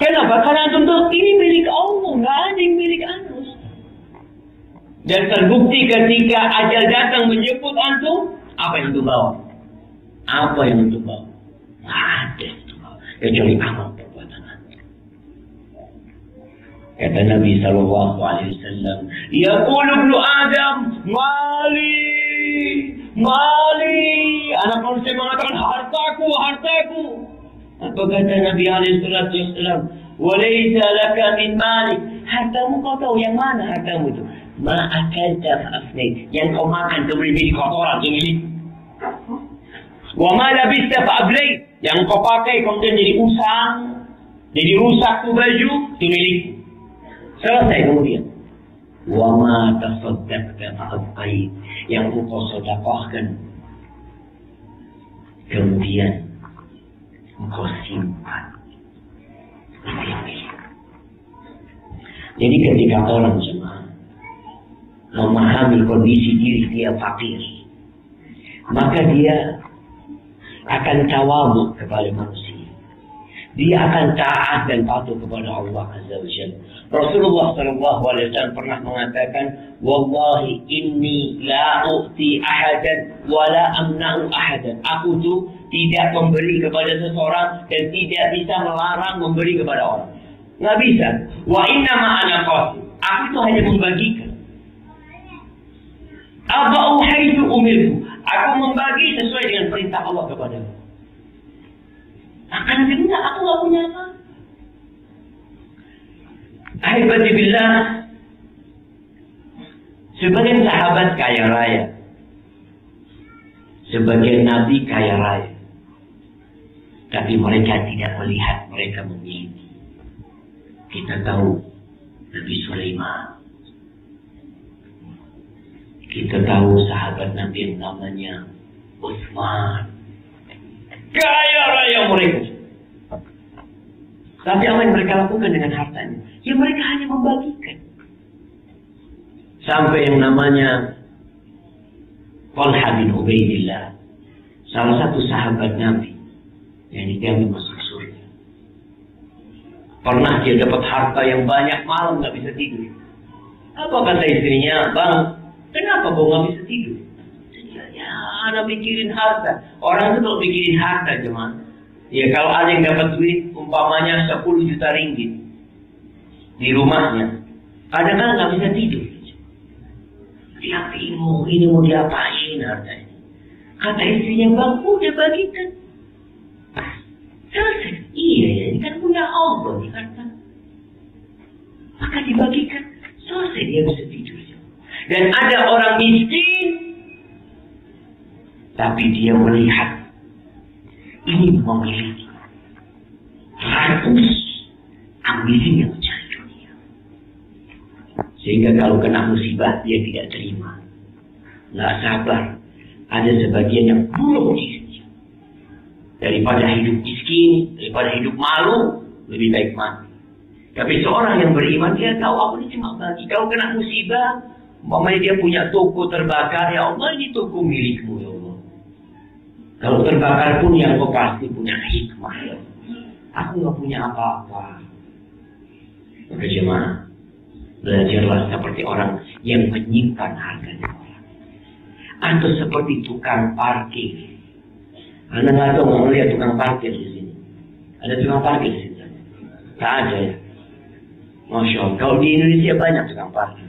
Kenapa? Karena antum tahu ini milik Allah, nggak ada yang milik antum. Dan terbukti ketika ajal datang menjemput antum, apa yang antum bawa? Apa yang antum bawa? Nggak ada yang antum bawa, kecuali amal perbuatan antum. Kata Nabi Sallallahu Alaihi Wasallam, yaqulu ibnu Adam, Mali, anak manusia mengatakan hartaku, hartaku. Apa kata Nabi alaihi wasallam? Walaysa laka min malik. Hartamu kau tahu yang mana hartamu itu? Ma akalta fa afnait. Yang kau makan itu milik kotoran, itu milik. Wa ma labista fa ablay. Yang kau pakai kemudian jadi usang, jadi rusak tuh baju, itu milikku. Selesai kemudian. Wa ma tasaddaqta fa abqait. Yang engkau sedekahkan kemudian engkau simpan. Jadi ketika orang jemaah memahami kondisi diri dia fakir, maka dia akan tawadhu kepada manusia. Dia akan taat dan patuh kepada Allah Azza wa Jalla. Rasulullah SAW pernah mengatakan, "Wallahi inni la u'ti ahadan wa la amna'u ahadan." Aku tuh tidak memberi kepada seseorang dan tidak bisa melarang memberi kepada orang. Nggak bisa. Wa inna ma'ana qasim. Aku tuh hanya membagikan. Aba'u haitu umirku. Aku membagi sesuai dengan perintah Allah kepadamu. Akan tidak, aku nggak punya apa. Ahibati billah, sebagian sahabat kaya raya, sebagian nabi kaya raya, tapi mereka tidak melihat mereka memiliki. Kita tahu Nabi Sulaiman, kita tahu sahabat Nabi yang namanya Utsman, kaya raya mereka. Tapi apa yang mereka lakukan dengan hartanya? Ya mereka hanya membagikan. Sampai yang namanya Talha bin Ubaidillah, salah satu sahabat Nabi yang dijamin masuk surga. Pernah dia dapat harta yang banyak, malam nggak bisa tidur. Apa kata istrinya? Bang, kenapa kau nggak bisa tidur? Ya, anak mikirin harta. Orang itu kalau mikirin harta cuma, ya kalau ada yang dapat duit, umpamanya 10 juta ringgit di rumahnya, kadang-kadang nggak bisa tidur. Dia bingung, ini mau diapain hartanya? Kata istrinya, bang, udah bagikan. Selesai. Iya, ini kan punya Allah, kan? Maka dibagikan, selesai dia bisa tidur. Dan ada orang miskin, tapi dia melihat ini memiliki ratus ambisinya mencari dunia, sehingga kalau kena musibah dia tidak terima, nggak sabar. Ada sebagian yang bunuh diri. Daripada hidup miskin, daripada hidup malu, lebih baik mati. Tapi seorang yang beriman, dia tahu aku ini cuma bagi. Kalau kena musibah, umpamanya dia punya toko terbakar, ya Allah, ini toko milikmu ya Allah. Kalau terbakar pun yang kau pasti punya hikmah ya Allah. Aku nggak punya apa-apa. Maka jemaah, belajarlah seperti orang yang menyimpan harganya orang. Atau seperti tukang parkir. Anda nggak tahu, nggak melihat tukang parkir di sini. Ada tukang parkir di sini? Tak ada ya. Masya Allah. Kalau di Indonesia banyak tukang parkir.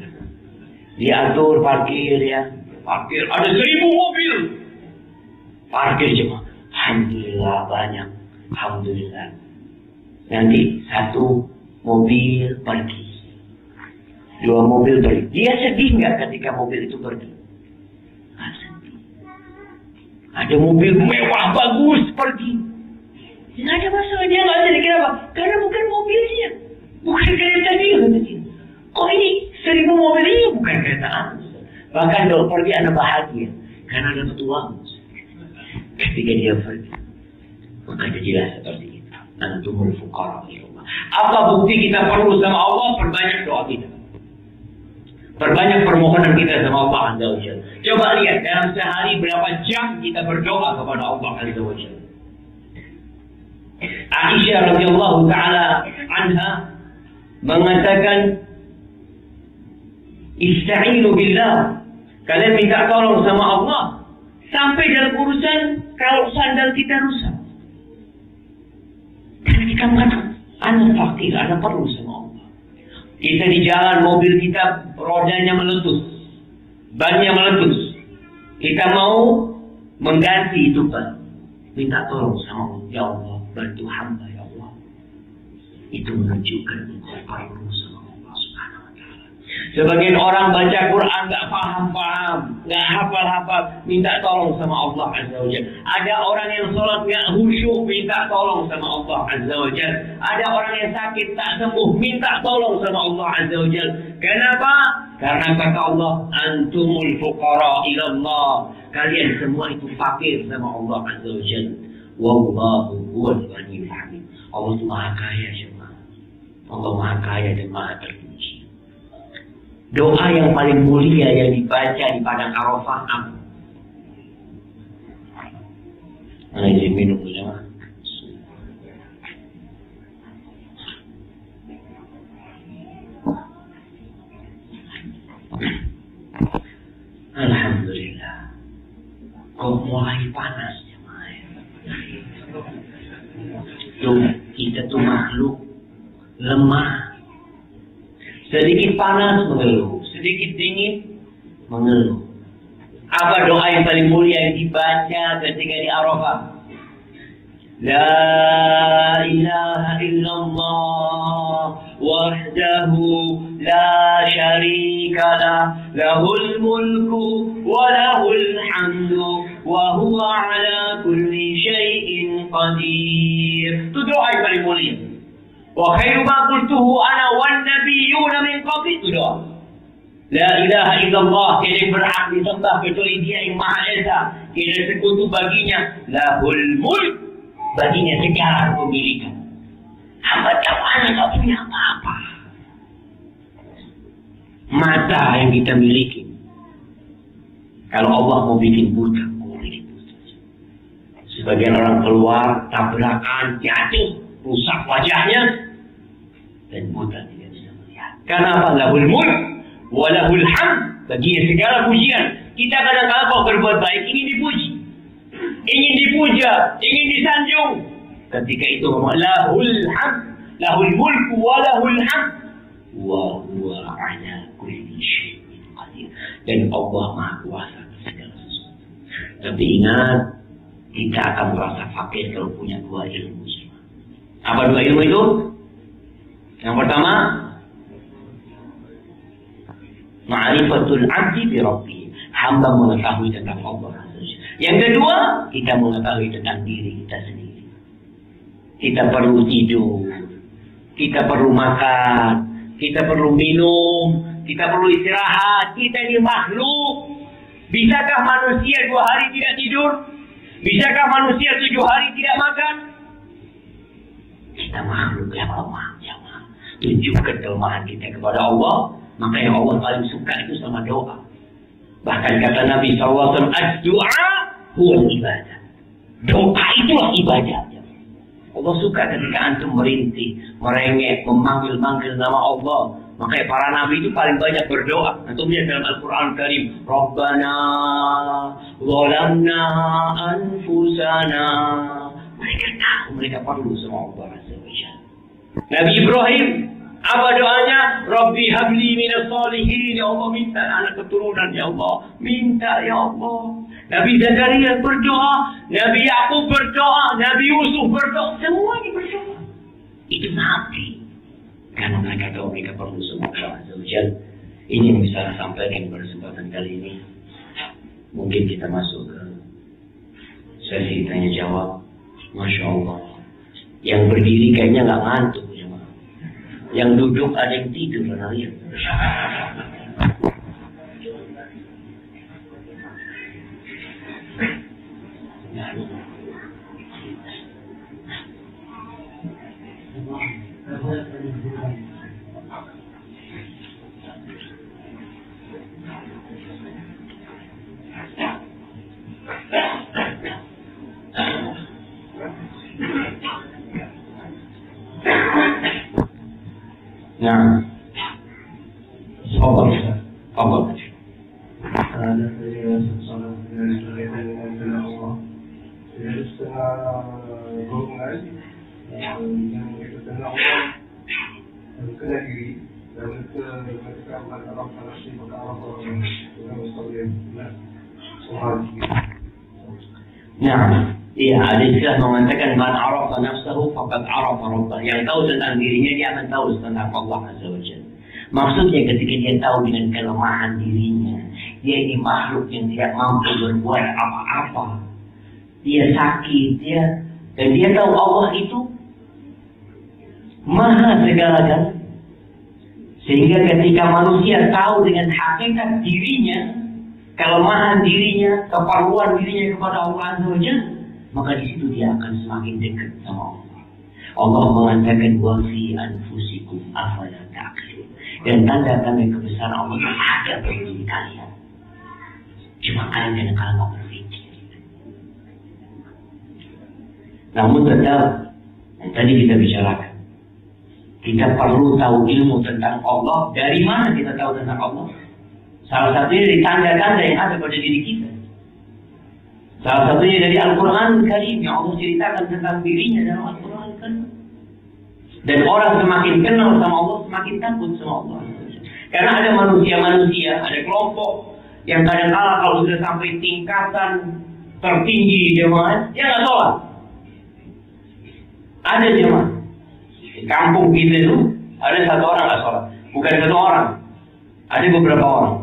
Diatur parkir ya. Parkir ada 1000 mobil. Parkir cuma. Alhamdulillah banyak. Alhamdulillah. Nanti 1 mobil pergi. 2 mobil pergi. Dia sedih nggak ketika mobil itu pergi? Ada mobil mewah bagus pergi, tidak ada masalah, dia nggak sedih. Kenapa? Karena bukan mobilnya, bukan kereta dia. Kok ini 1000 mobil ini bukan kereta aku. Bahkan kalau pergi anak bahagia karena dapat uang. Ketika dia pergi, maka jadilah seperti itu. Antumul fuqara ilallah. Apa bukti kita perlu sama Allah? Perbanyak doa kita. Perbanyak permohonan kita sama Allah Azza wa Jalla. Coba lihat dalam sehari berapa jam kita berdoa kepada Allah Azza wa Jalla. Aisyah radhiyallahu taala anha mengatakan, "Ista'inu billah." Kalian minta tolong sama Allah sampai dalam urusan kalau sandal kita rusak. Karena kita mengatakan, "Ana fakir, ana perlu sama Allah." Kita di jalan, mobil kita rodanya meletus, bannya meletus. Kita mau mengganti itu ban, minta tolong sama Allah. Ya Allah, bantu hamba ya Allah. Itu menunjukkan engkau perlu sama Allah Subhanahu wa Ta'ala. Sebagian orang baca Quran nggak paham-paham, nggak hafal-hafal, minta tolong sama Allah Azza wa Jalla. Ada orang yang sholat nggak khusyuk, minta tolong sama Allah Azza wa Jalla. Ada orang yang sakit tak sembuh, minta tolong sama Allah Azza wa Jalla. Kenapa? Karena kata Allah, antumul fuqara ila Allah. Kalian semua itu fakir sama Allah Azza wa Jalla. Wallahu huwal ghaniyyul hamid. Allah itu maha kaya semua. Allah maha kaya dan maha terpuji. Doa yang paling mulia yang dibaca di padang Arafah apa? Mana izin minum dulu. Alhamdulillah. Kok mulai panas ya, tuh, kita tuh makhluk lemah. Sedikit panas mengeluh, sedikit dingin mengeluh. Apa doa yang paling mulia yang dibaca ketika di Arafah? La ilaha illallah wahdahu la syarika lah, lahul mulku wa lahul hamdu wa huwa ala kulli syai'in qadir. Itu doa yang paling mulia. Wa khairu ma qultuhu ana wan nabiyyuna min qabli. Itu doa. La ilaha illallah, tiada berhak disembah kecuali Dia yang Maha Esa, tiada sekutu baginya. Lahul mulk, baginya segala kepemilikan. Hamba tawanan tak punya apa-apa. Mata yang kita miliki, kalau Allah mau bikin buta, mau bikin buta. Sebagian orang keluar tabrakan, jatuh, rusak wajahnya, dan buta tidak bisa melihat. Kenapa? Lahul mulk wa lahul hamd, baginya segala pujian. Kita kadang-kadang kalau berbuat baik ingin dipuji, ingin dipuja, ingin disanjung. Ketika itu lahul hamd, lahul mulk wa lahul hamd wa huwa ala kulli syai'in qadir. Dan Allah Maha Kuasa atas segala sesuatu. Tapi ingat, kita akan merasa fakir kalau punya dua ilmu. Apa dua ilmu itu? Yang pertama, ma'rifatul abdi bi rabbih, hamba mengetahui tentang Allah. Yang kedua, kita mengetahui tentang diri kita sendiri. Kita perlu tidur, kita perlu makan, kita perlu minum, kita perlu istirahat. Kita ini makhluk. Bisakah manusia 2 hari tidak tidur? Bisakah manusia 7 hari tidak makan? Kita makhluk yang lemah, jemaah. Tunjukkan kelemahan kita kepada Allah. Makanya Allah paling suka itu sama doa. Bahkan kata Nabi SAW, ad-du'a huwa ibadah. Doa itulah ibadah. Allah suka ketika antum merintih, merengek, memanggil-manggil nama Allah. Makanya para nabi itu paling banyak berdoa. Antum lihat dalam Al-Quran Karim, Rabbana zalamna anfusana. Mereka tahu mereka perlu sama Allah. Nabi Ibrahim, apa doanya? Rabbi habli minas salihin. Ya Allah, minta anak keturunan. Ya Allah, minta ya Allah. Nabi Zakaria berdoa, Nabi Yakub berdoa, Nabi Yusuf berdoa. Semuanya berdoa. Itu nabi. Karena mereka tahu mereka perlu sama Allah Azza wa Jalla. Ini yang bisa saya sampaikan pada kesempatan kali ini. Mungkin kita masuk ke sesi tanya jawab. Masya Allah. Yang berdiri kayaknya nggak ngantuk. Yang duduk ada yang tidur. Nah, Allah. Nah, iya, ada istilah mengatakan man arafa nafsahu faqad arafa rabbah. Yang tahu tentang dirinya dia akan tahu tentang Allah Azza wa Jalla. Maksudnya ketika dia tahu dengan kelemahan dirinya, dia ini makhluk yang tidak mampu berbuat apa-apa, dia sakit, dan dia tahu Allah itu maha segala-galanya. Sehingga ketika manusia tahu dengan hakikat dirinya, kelemahan dirinya, keperluan dirinya kepada Allah Azza wa Jalla, maka di situ dia akan semakin dekat sama Allah. Allah mengatakan wa fi anfusikum afala ta'qilun. Dan tanda-tanda kebesaran Allah itu ada bagi diri kalian. Cuma kalian kadang-kadang nggak berpikir. Namun tetap, yang tadi kita bicarakan, kita perlu tahu ilmu tentang Allah. Dari mana kita tahu tentang Allah? Salah satunya dari tanda-tanda yang ada pada diri kita. Salah satunya dari Al-Quran Karim yang Allah ceritakan tentang dirinya dalam Al-Quran Karim. Dan orang semakin kenal sama Allah, semakin takut sama Allah. Karena ada manusia-manusia, ada kelompok yang kadang-kadang kalau sudah sampai tingkatan tertinggi jemaah, dia nggak sholat. Ada jemaah di kampung kita itu ada satu orang nggak sholat, bukan satu orang, ada beberapa orang.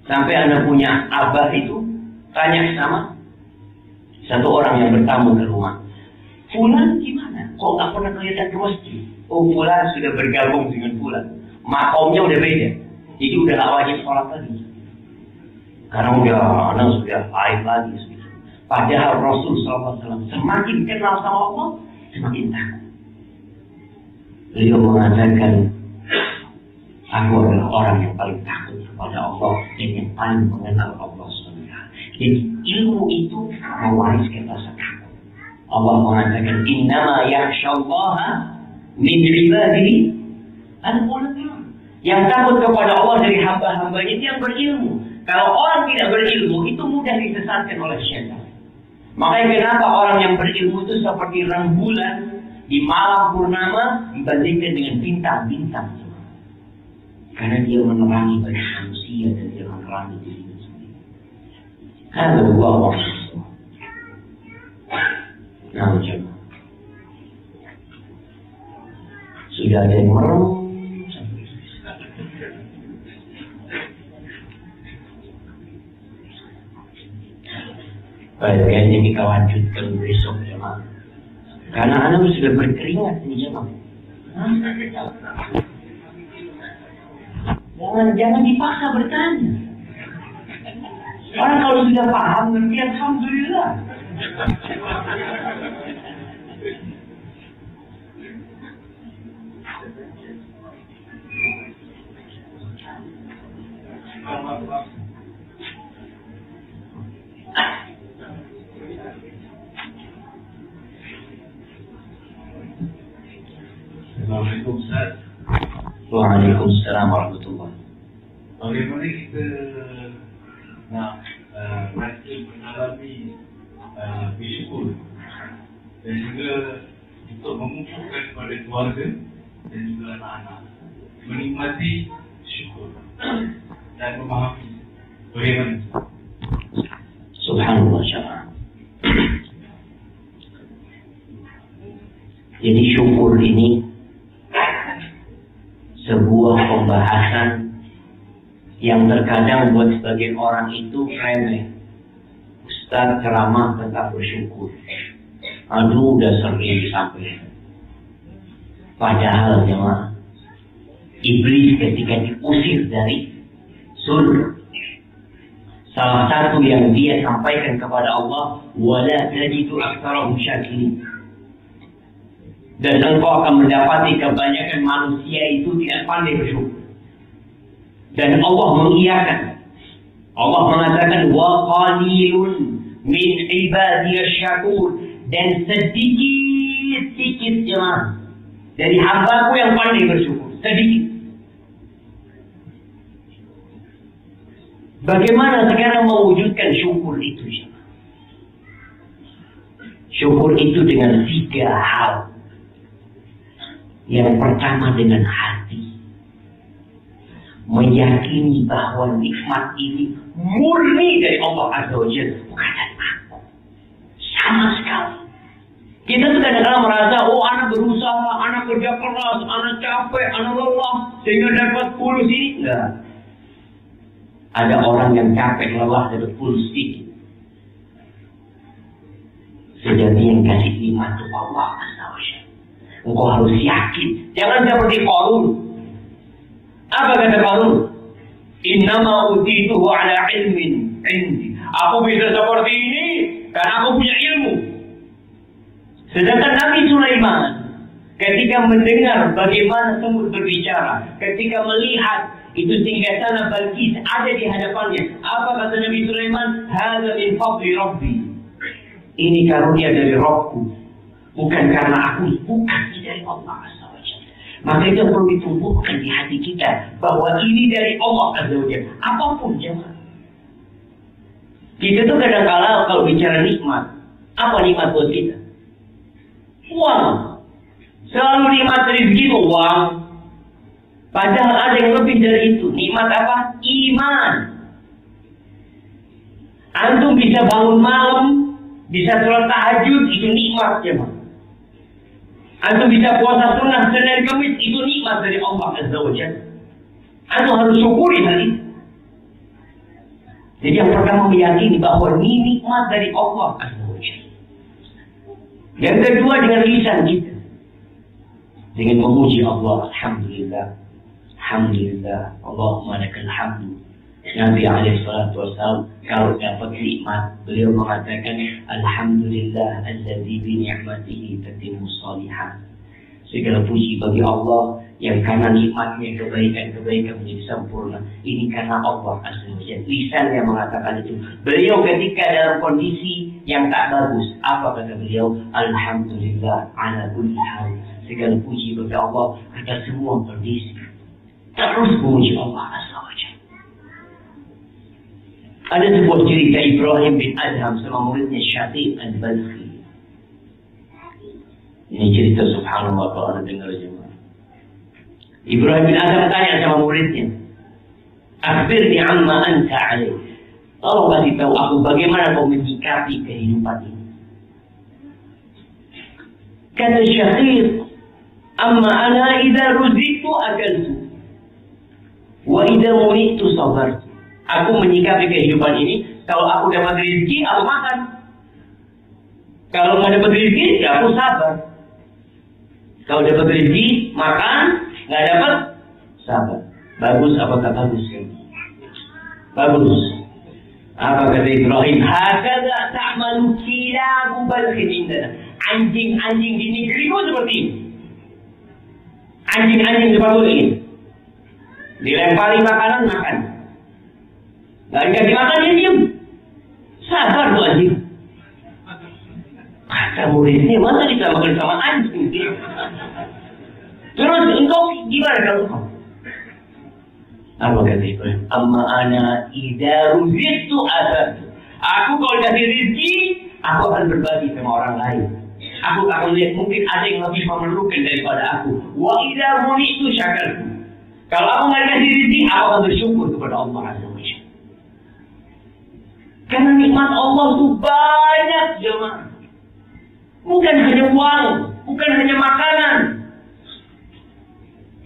Sampai Anda punya abah itu tanya sama satu orang yang bertamu ke rumah, Fulan gimana? Kok nggak pernah kelihatan ke masjid? Oh, Fulan sudah bergabung dengan Fulan, makomnya udah beda, jadi udah nggak wajib sholat lagi. Karena anak sudah baik lagi. Padahal Rasul SAW semakin kenal sama Allah, semakin takut. Beliau mengatakan, aku adalah orang yang paling takut kepada Allah dan yang paling mengenal Allah SWT. Jadi ilmu itu mewariskan rasa takut. Allah mengatakan, innama yakhshallaha min ibadihi al-ulama. Yang takut kepada Allah dari hamba-hambanya itu yang berilmu. Kalau orang tidak berilmu, itu mudah disesatkan oleh syaitan. Makanya kenapa orang yang berilmu itu seperti rembulan di malam purnama dibandingkan dengan bintang-bintang. Karena dia menerangi banyak manusia dan dia menerangi dirinya sendiri. Kalau Allah sudah ada yang merem. Kayaknya kita lanjutkan besok jemaah. Karena anak sudah berkeringat ini jemaah. Jangan dipaksa bertanya. Orang kalau sudah paham ngerti, alhamdulillah. Assalamualaikum Ustaz. Waalaikumsalam warahmatullahi. Bagaimana kita nak rasa mengalami bersyukur dan juga untuk mengumpulkan kepada keluarga dan juga anak-anak menikmati syukur dan memahami bagaimana. Subhanallah syarah. Jadi syukur ini sebuah pembahasan yang terkadang buat sebagian orang itu remeh. Ustaz ceramah tentang bersyukur. Aduh, udah sering disampaikan. Padahal jemaah, iblis ketika diusir dari surga, salah satu yang dia sampaikan kepada Allah, wala tajidu aktsarahum syakirin. Dan engkau akan mendapati kebanyakan manusia itu tidak pandai bersyukur. Dan Allah mengiyakan. Allah mengatakan wa qalilun min ibadiyasy syakur, dan sedikit jemaah dari hambaku yang pandai bersyukur, sedikit. Bagaimana sekarang mewujudkan syukur itu jemaah? Syukur itu dengan 3 hal. Yang pertama dengan hati, meyakini bahwa nikmat ini murni dari Allah Azza wa Jalla, bukan dari aku sama sekali. Kita tuh kadang-kadang merasa, oh anak berusaha, anak kerja keras, anak capek, anak lelah, sehingga dapat fulus ini. Enggak. Ada orang yang capek, lelah, dapat fulus sedikit. Sejati yang kasih iman itu Allah Azza wa Jalla. Engkau harus yakin. Jangan seperti Qarun. Apa kata Qarun? Innama utituhu ala ilmin indi. Aku bisa seperti ini karena aku punya ilmu. Sedangkan Nabi Sulaiman ketika mendengar bagaimana semut berbicara, ketika melihat itu singgasana Balqis ada di hadapannya, apa kata Nabi Sulaiman? Hadza min fadli Rabbi. Ini karunia dari Rabbku, bukan karena aku, bukan dari Allah Azza wa Jalla. Maka itu perlu ditumbuhkan di hati kita bahwa ini dari Allah Azza wa Jalla. Apapun jemaah. Kita tuh kadang-kala kalau bicara nikmat, apa nikmat buat kita? Uang. Selalu nikmat rezeki itu uang. Padahal ada yang lebih dari itu. Nikmat apa? Iman. Antum bisa bangun malam, bisa sholat tahajud, itu nikmat ya Pak. Antum bisa puasa sunnah Senin Kamis, itu nikmat dari Allah Azza wa Jalla. Antum harus syukuri hal itu. Jadi yang pertama meyakini bahwa ini nikmat dari Allah Azza wa Jalla. Yang kedua dengan lisan kita, dengan memuji Allah, alhamdulillah, alhamdulillah, Allahumma lakal hamdu. Nabi SAW kalau dapat nikmat, beliau mengatakan alhamdulillah alladzi bi ni'matihi tatimmu shalihat. Segala puji bagi Allah yang karena nikmatnya kebaikan-kebaikan menjadi sempurna. Ini karena Allah Azza wa Jalla. Lisan yang mengatakan itu. Beliau ketika dalam kondisi yang tak bagus, apa kata beliau? Alhamdulillah ala kulli hal. Segala puji bagi Allah atas semua kondisi. Terus puji Allah Azza wa Jalla. Ada sebuah cerita Ibrahim bin Adham sama muridnya Syafiq al-Balkhi. Ini cerita subhanallah kalau anda dengar jemaah. Ibrahim bin Adham tanya sama muridnya, akhbirni amma anta alaih. Tolong kasih tahu aku bagaimana kau menyikapi kehidupan ini. Kata Syafiq, amma ana idza ruziqtu akaltu wa idza munitu sabartu. Aku menyikapi kehidupan ini, kalau aku dapat rezeki, aku makan. Kalau nggak dapat rezeki, ya aku sabar. Kalau dapat rezeki, makan, nggak dapat, sabar. Bagus apa tak bagus? Ya? Bagus. Apa kata Ibrahim? Hakadha ta'malu kilabu balkhin indana. Anjing-anjing di negeriku seperti ini. Anjing-anjing seperti ini. Dilempari makanan, makan. Gak dikasih makan, dia diam. Sabar tuh anjing. Kata muridnya, masa disamakan sama anjing? Terus engkau gimana kalau engkau? Apa kata Ibrahim? Amma ana idza ruziqtu azabtu. Aku kalau dikasih rezeki, aku akan berbagi sama orang lain. Aku akan lihat mungkin ada yang lebih memerlukan daripada aku. Wa idza munitu syakartu. Kalau aku nggak dikasih rezeki, aku akan bersyukur kepada Allah Azza wa Jalla. Karena nikmat Allah itu banyak jemaah. Bukan hanya uang, bukan hanya makanan.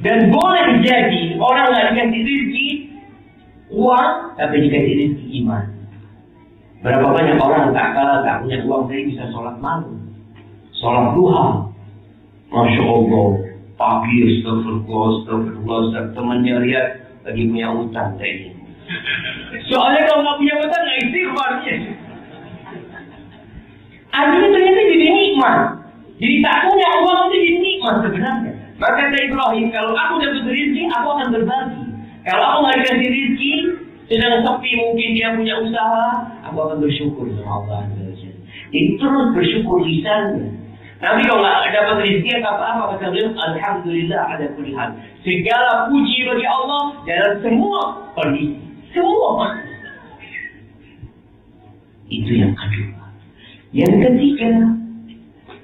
Dan boleh jadi orang nggak dikasih rezeki uang, tapi dikasih rezeki iman. Berapa banyak orang tak kalah tak punya uang, saya bisa sholat malam, sholat duha. Masya Allah, pagi astagfirullah, temannya lihat lagi punya utang saya. Soalnya kalau nggak punya utang nggak istighfar. Artinya ternyata jadi nikmat. Jadi tak punya uang itu jadi nikmat sebenarnya. Maka kata Ibrahim, kalau aku dapat rezeki, aku akan berbagi. Kalau aku nggak dikasih rezeki, sedang sepi mungkin dia punya usaha, aku akan bersyukur sama Allah. Jadi terus bersyukur lisannya. Nanti kalau nggak dapat rezeki apa-apa, kata beliau, alhamdulillah ada kulli hal. Segala puji bagi Allah dalam semua kondisi. Semua. Itu yang kedua. Yang ketiga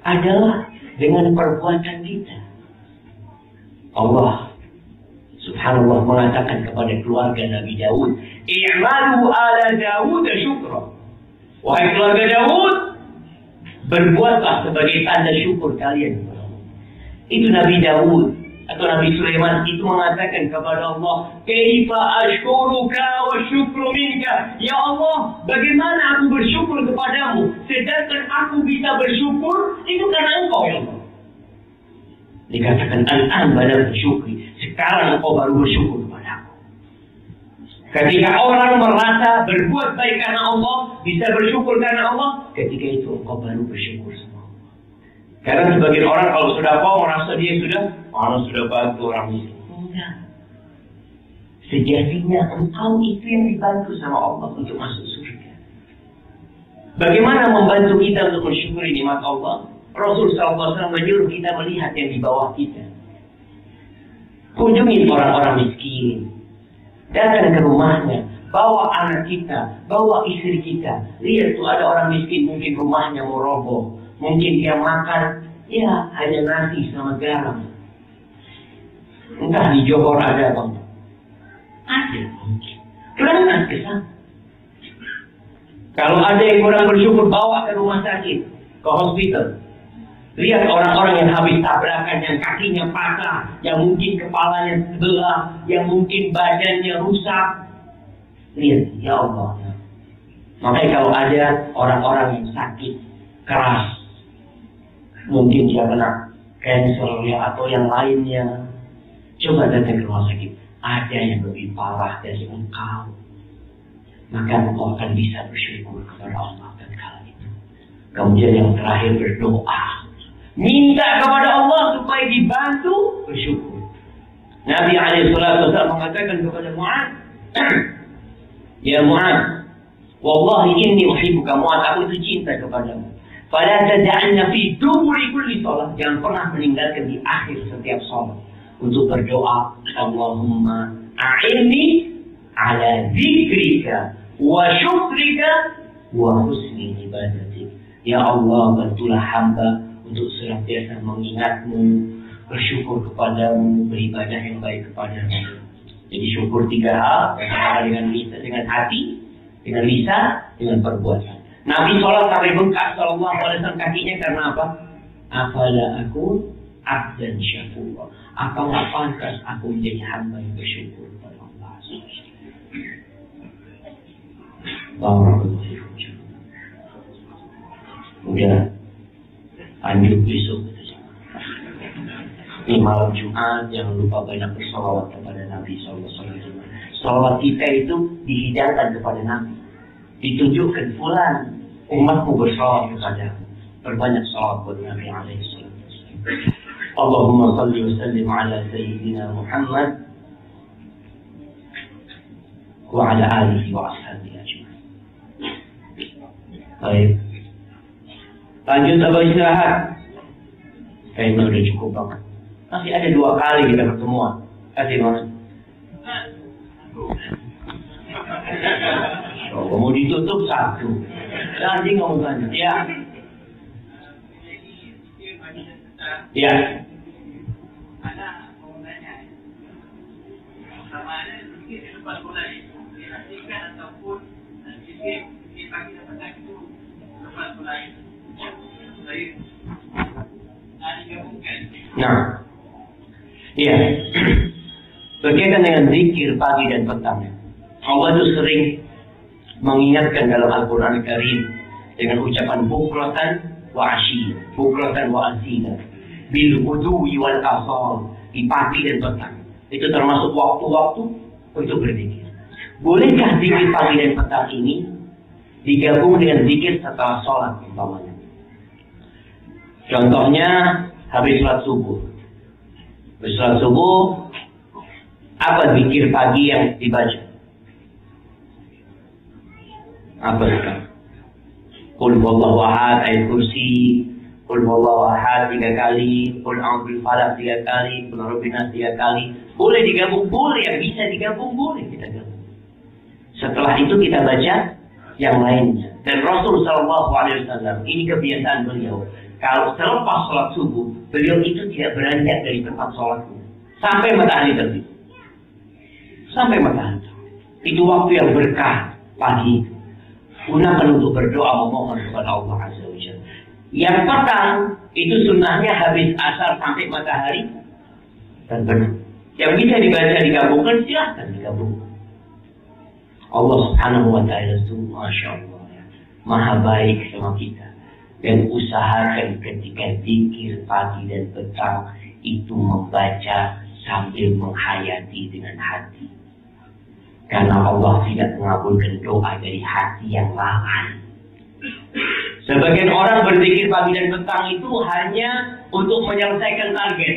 adalah dengan perbuatan kita. Allah subhanallah mengatakan kepada keluarga Nabi Daud, i'malu ala Daud syukra. Wahai keluarga Daud, Berbuatlah sebagai tanda syukur kalian. Itu Nabi Daud atau Nabi Sulaiman itu mengatakan kepada Allah, "Kaifa ashkuruka wa syukru minka?" Ya Allah, bagaimana aku bersyukur kepadamu sedangkan aku bisa bersyukur itu karena Engkau ya Allah. Dikatakan al-an badal syukri, sekarang engkau baru bersyukur kepada aku. Ketika orang merasa berbuat baik karena Allah, bisa bersyukur karena Allah, ketika itu engkau baru bersyukur sama Allah. Karena sebagian orang kalau sudah kau merasa dia sudah bantu orang miskin. Enggak. Sejatinya engkau itu yang dibantu sama Allah untuk masuk surga. Bagaimana membantu kita untuk mensyukuri nikmat Allah? Rasul SAW menyuruh kita melihat yang di bawah kita. Kunjungi orang-orang miskin. Datang ke rumahnya. Bawa anak kita. Bawa istri kita. Lihat tuh ada orang miskin. Mungkin rumahnya mau roboh. Mungkin dia makan. Ya hanya nasi sama garam. Entah di Johor ada bang. Ada mungkin. Berangkat ke sana. Kalau ada yang kurang bersyukur, bawa ke rumah sakit. Ke hospital. Lihat orang-orang yang habis tabrakan, yang kakinya patah, yang mungkin kepalanya sebelah, yang mungkin badannya rusak. Lihat, ya Allah. Makanya kalau ada orang-orang yang sakit, keras, mungkin dia kena cancer ya, atau yang lainnya, coba datang ke rumah sakit. Ada yang lebih parah dari engkau. Maka engkau akan bisa bersyukur kepada Allah dan kala itu. Kemudian yang terakhir berdoa. Minta kepada Allah supaya dibantu bersyukur. Nabi SAW mengatakan kepada Mu'ad, "Ya Mu'ad, wallahi inni uhibbuka Mu'ad, aku itu cinta kepadamu. Fala tad'anna fi duburi kulli shalah." Jangan pernah meninggalkan di akhir setiap salat untuk berdoa, "Allahumma a'inni ala dzikrika wa syukrika wa husni ibadatik." Ya Allah, bantulah hamba untuk senantiasa mengingatmu, bersyukur kepadamu, beribadah yang baik kepadamu. Jadi syukur 3 hal, pertama dengan lisan, dengan hati, dengan lisan, dengan perbuatan. Nabi sholat sampai bengkak sallallahu alaihi wasallam kakinya karena apa? Afala aku abdan syakur. Apa nggak pantas aku menjadi hamba yang bersyukur kepada Allah Subhanahu. Udah lanjut besok. Ini malam Jumat, jangan lupa banyak bersalawat kepada Nabi SAW. Salawat kita itu dihidangkan kepada Nabi. Ditunjukkan fulan umatmu bersalawat kepada. Berbanyak salawat buat Nabi SAW. Allahumma salli wa sallim ala Sayyidina Muhammad wa ala alihi wa ashabihi ajma'in. Baik. Lanjut atau istirahat? Kayaknya udah cukup banget. Masih ada 2 kali kita pertemuan. Kasih banget. So, mau ditutup 1. Nanti ngomong tanya. Ya. Ya. Ada mau nanya. Sama ada sedikit di lepas mulai. Dihasilkan ataupun sedikit dipanggil pada itu lepas mulai. Nah, iya. Berkaitan dengan zikir pagi dan petang, Allah itu sering mengingatkan dalam Al-Quran Karim dengan ucapan bukratan wa asyiyah, bukratan wa asyiyah, bil ghuduwi wal asal, di pagi dan petang. Itu termasuk waktu-waktu untuk berzikir. Bolehkah zikir pagi dan petang ini digabung dengan zikir setelah sholat umpamanya? Contohnya habis sholat subuh. Habis sholat subuh, apa zikir pagi yang dibaca? Apa itu? Qul huwallahu ahad, ayat kursi. Qul huwallahu ahad 3 kali. Qul a'udzu bil falaq 3 kali. Qul rabbin nas 3 kali. Boleh digabung, boleh. Yang bisa digabung, boleh kita gabung. Setelah itu kita baca yang lainnya. Dan Rasul SAW, ini kebiasaan beliau. Kalau selepas sholat subuh, beliau itu tidak beranjak dari tempat sholatnya sampai matahari terbit. Sampai matahari terbit. Itu waktu yang berkah pagi. Gunakan untuk berdoa memohon kepada Allah Azza wa Jalla. Yang petang itu sunnahnya habis asar sampai matahari terbenam. Yang bisa dibaca digabungkan, silahkan digabungkan. Allah Subhanahu wa Ta'ala itu Masya Allah ya, maha baik sama kita. Dan usahakan ketika zikir pagi dan petang itu membaca sambil menghayati dengan hati. Karena Allah tidak mengabulkan doa dari hati yang lalai. Sebagian orang berzikir pagi dan petang itu hanya untuk menyelesaikan target.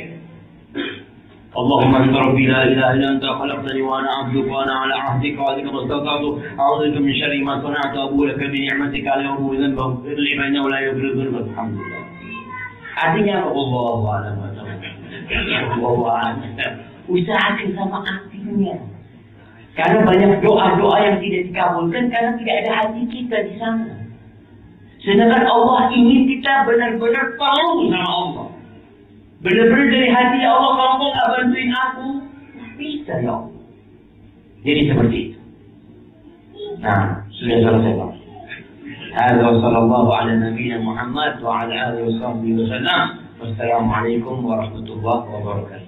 Allahumma anta rabbi la ilaha illa anta khalaqtani wa ana 'abduka wa ana 'ala 'ahdika wa 'ahdika mastata'tu a'udzu bika min syarri ma sana'tu abu laka bi ni'matika 'alayya wa abu dhanbi faghfir li fa innahu la yaghfiru dhunuba illa anta. Artinya Allahu a'lam wa Allahu a'lam. Usahakan sama artinya. Karena banyak doa-doa yang tidak dikabulkan karena tidak ada hati kita di sana. Sedangkan Allah ingin kita benar-benar tahu sama Allah. Benar-benar dari hati, ya Allah, kalau kau nggak bantuin aku, bisa ya Allah. Jadi seperti itu. Nah, sudah selesai Pak. Hadza wa sallallahu ala nabiyyina Muhammad wa ala alihi wa sahbihi wa sallam. Wassalamualaikum warahmatullahi wabarakatuh.